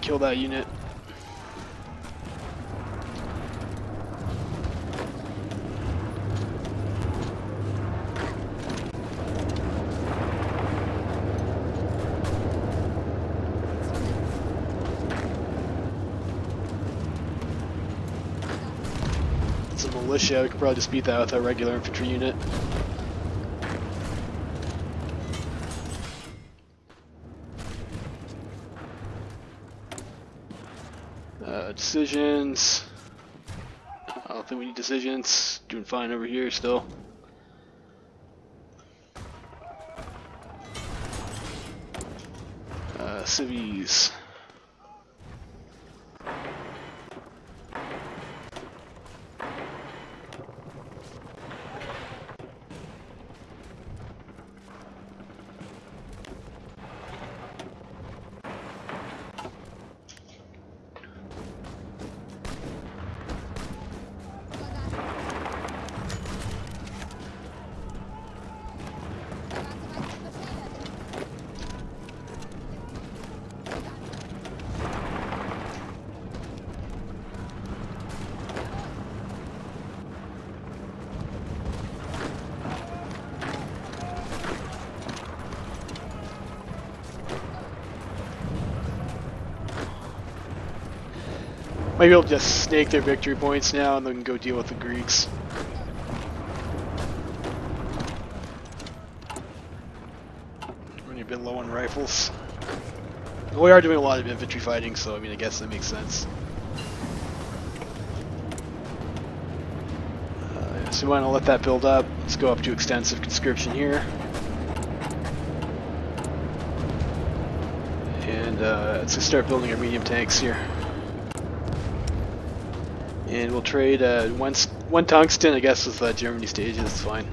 kill that unit. It's a militia. We could probably just beat that with a regular infantry unit. Decisions. I don't think we need decisions. Doing fine over here still. Civies. Maybe we'll just snake their victory points now and then go deal with the Greeks. Running a bit low on rifles. We are doing a lot of infantry fighting, so I mean, I guess that makes sense. So we want to let that build up. Let's go up to extensive conscription here. And let's just start building our medium tanks here. And we'll trade one tungsten, I guess, with Germany stages. That's fine.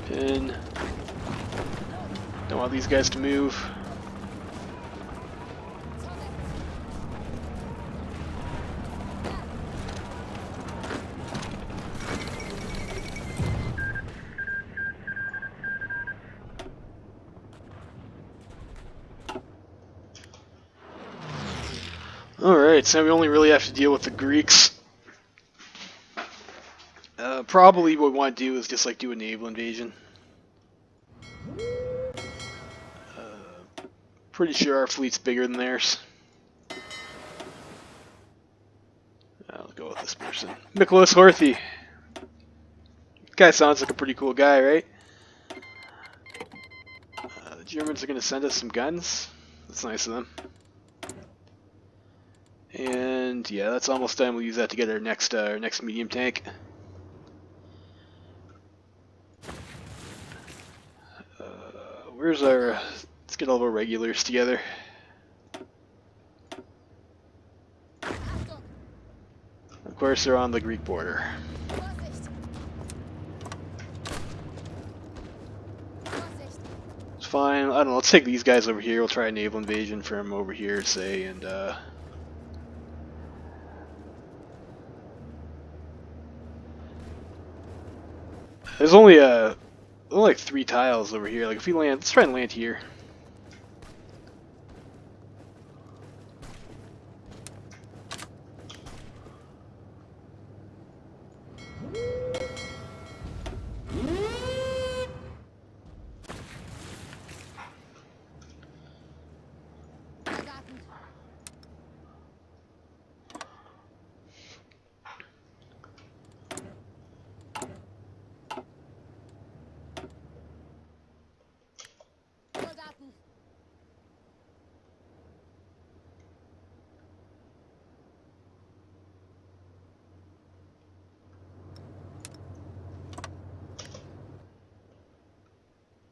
Pin. Don't want these guys to move. Alright, so we only really have to deal with the Greeks. Probably what we want to do is just like do a naval invasion. Pretty sure our fleet's bigger than theirs. I'll go with this person. Nicholas Horthy. This guy sounds like a pretty cool guy, right? The Germans are going to send us some guns. That's nice of them. And yeah, that's almost done. We'll use that to get our next medium tank. Where's our... Let's get all of our regulars together. course, they're on the Greek border. It's fine. I don't know. Let's take these guys over here. We'll try a naval invasion from over here, say, and there's only like 3 tiles over here. Like if we land, let's try and land here.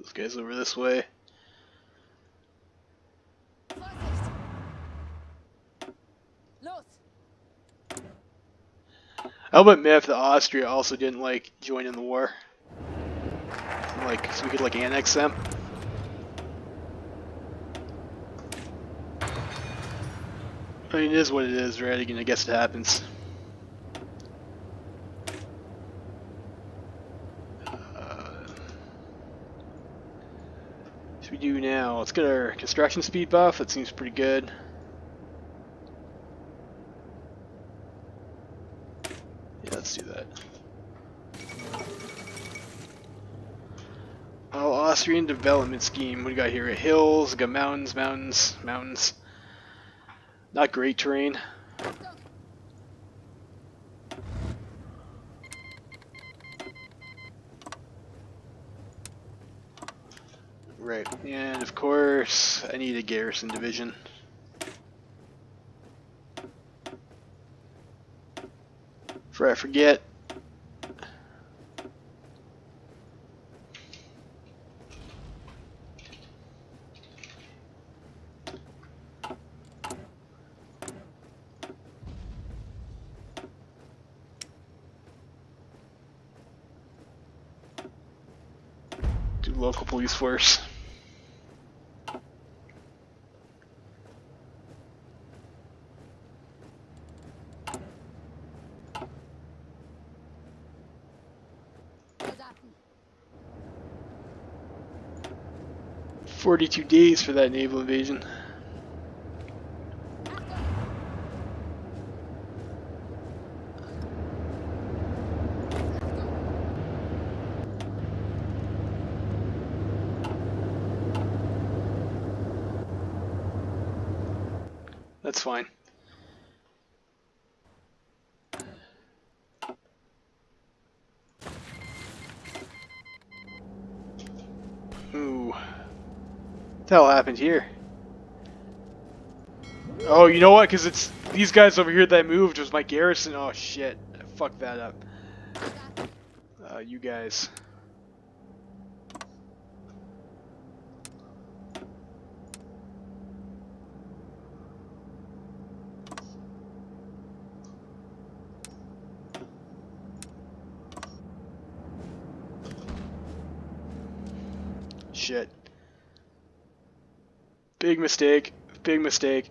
Those guys over this way. I'll admit if the Austria also didn't like join in the war, like so we could like annex them. I mean, it is what it is, right? Again, I guess it happens. What we do now? Let's get our construction speed buff. That seems pretty good. Yeah, let's do that. Oh, Austrian development scheme. What do we got here? Hills, we got mountains, mountains, mountains. Not great terrain. Right, and of course, I need a garrison division. Before I forget. Do local police force. "42 days for that naval invasion." That's fine. Ooh. What the hell happened here? Oh, you know what? Because it's these guys over here that moved was my garrison. Oh shit. I fucked that up. You guys. Shit. Big mistake. Big mistake.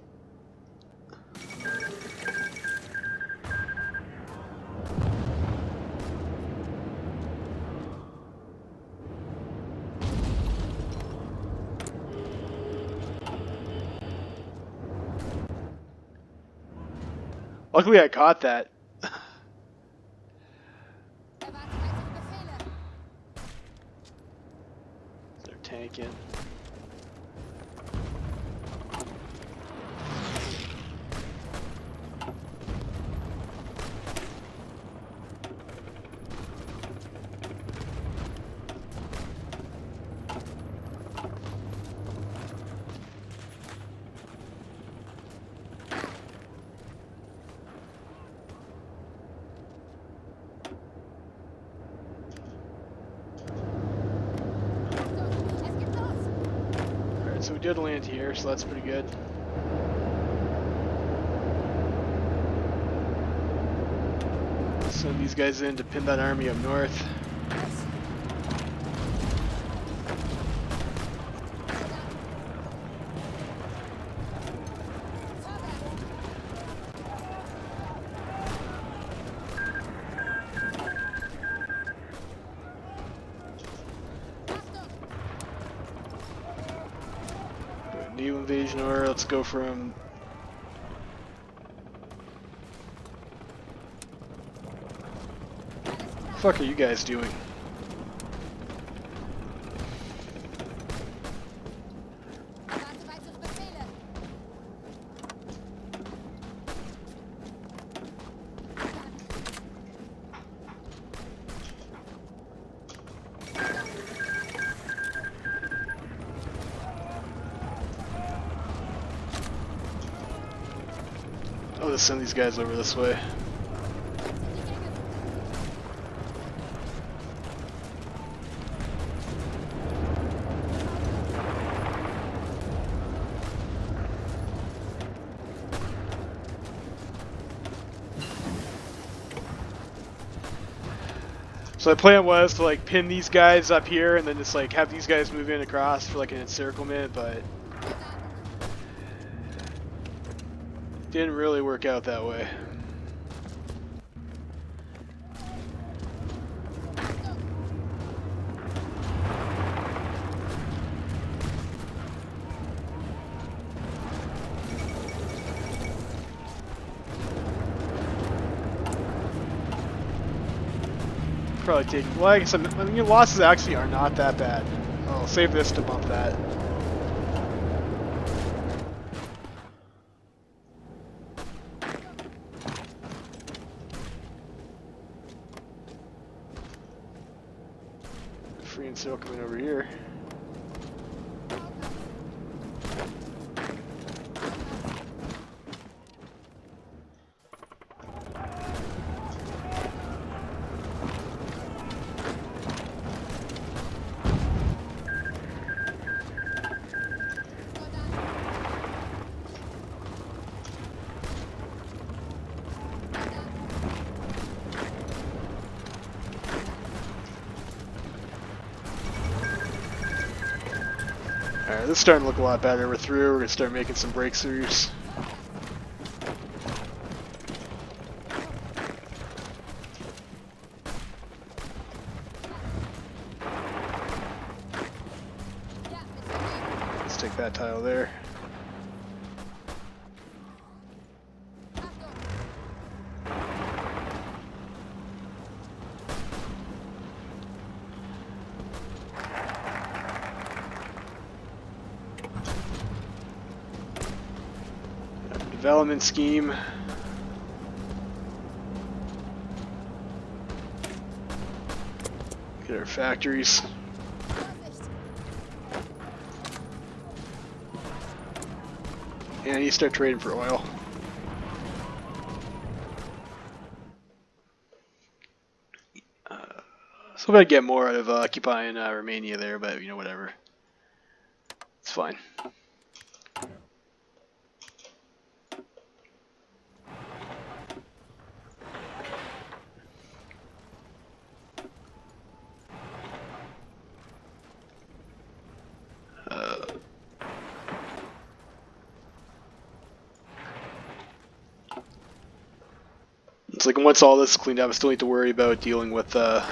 Luckily I caught that. They're tanking. So we did land here, so that's pretty good. Send these guys in to pin that army up north. Naval Invasion order, let's go from... What the fuck are you guys doing? I'll just send these guys over this way. So the plan was to like pin these guys up here and then just like have these guys move in across for like an encirclement, but didn't really work out that way. Probably taking, well, I guess I mean, your losses actually are not that bad. I'll save this to bump that. Free and Sail coming over here. Alright, this is starting to look a lot better. We're through, we're going to start making some breakthroughs. Let's take that tile there. Development scheme. Get our factories. And you start trading for oil. So we gotta get more out of occupying Romania there, but you know, whatever. It's fine. It's like once all this is cleaned up, I still need to worry about dealing with Well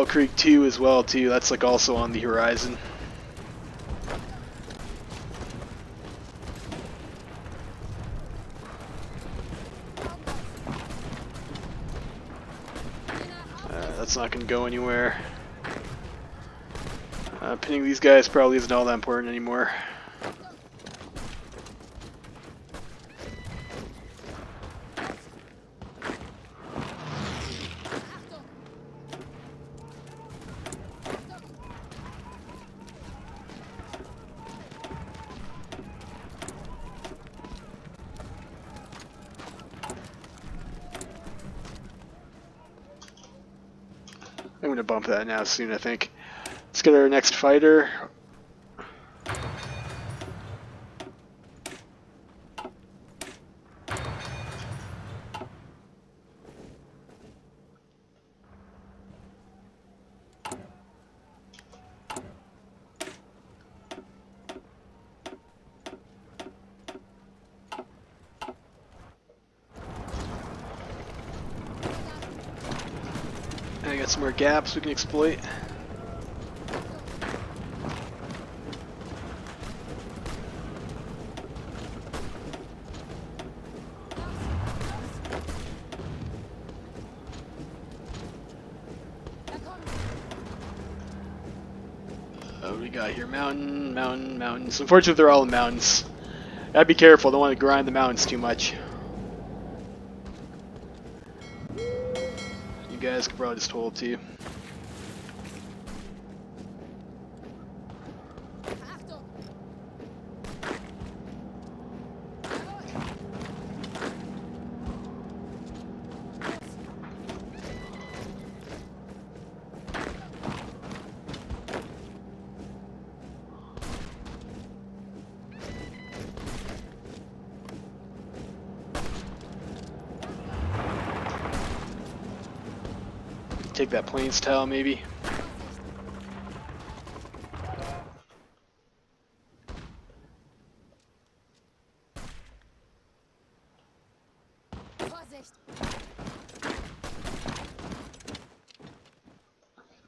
Creek 2 as well too. That's like also on the horizon. That's not going to go anywhere. Pinning these guys probably isn't all that important anymore. I'm going to bump that now soon, I think. Let's get our next fighter. got some more gaps we can exploit. What do we got here? Mountains. Unfortunately, they're all in mountains. Gotta be careful, don't want to grind the mountains too much. You guys can probably just hold too. Take that plains tile maybe.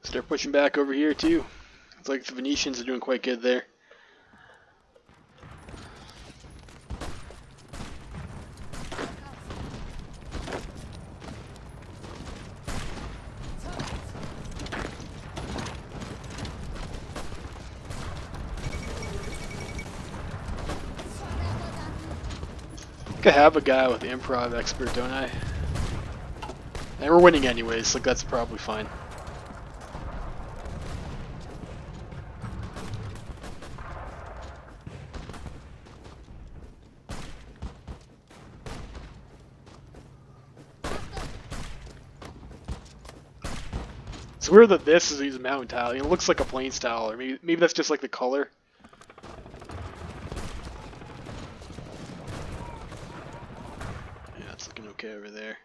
Start pushing back over here too. It's like the Venetians are doing quite good there. I think I have a guy with improv expert, don't I? And we're winning anyways, like that's probably fine. It's weird that this is a mountain tile. It looks like a plains tile, or maybe that's just like the color. Yeah, it's looking okay over there.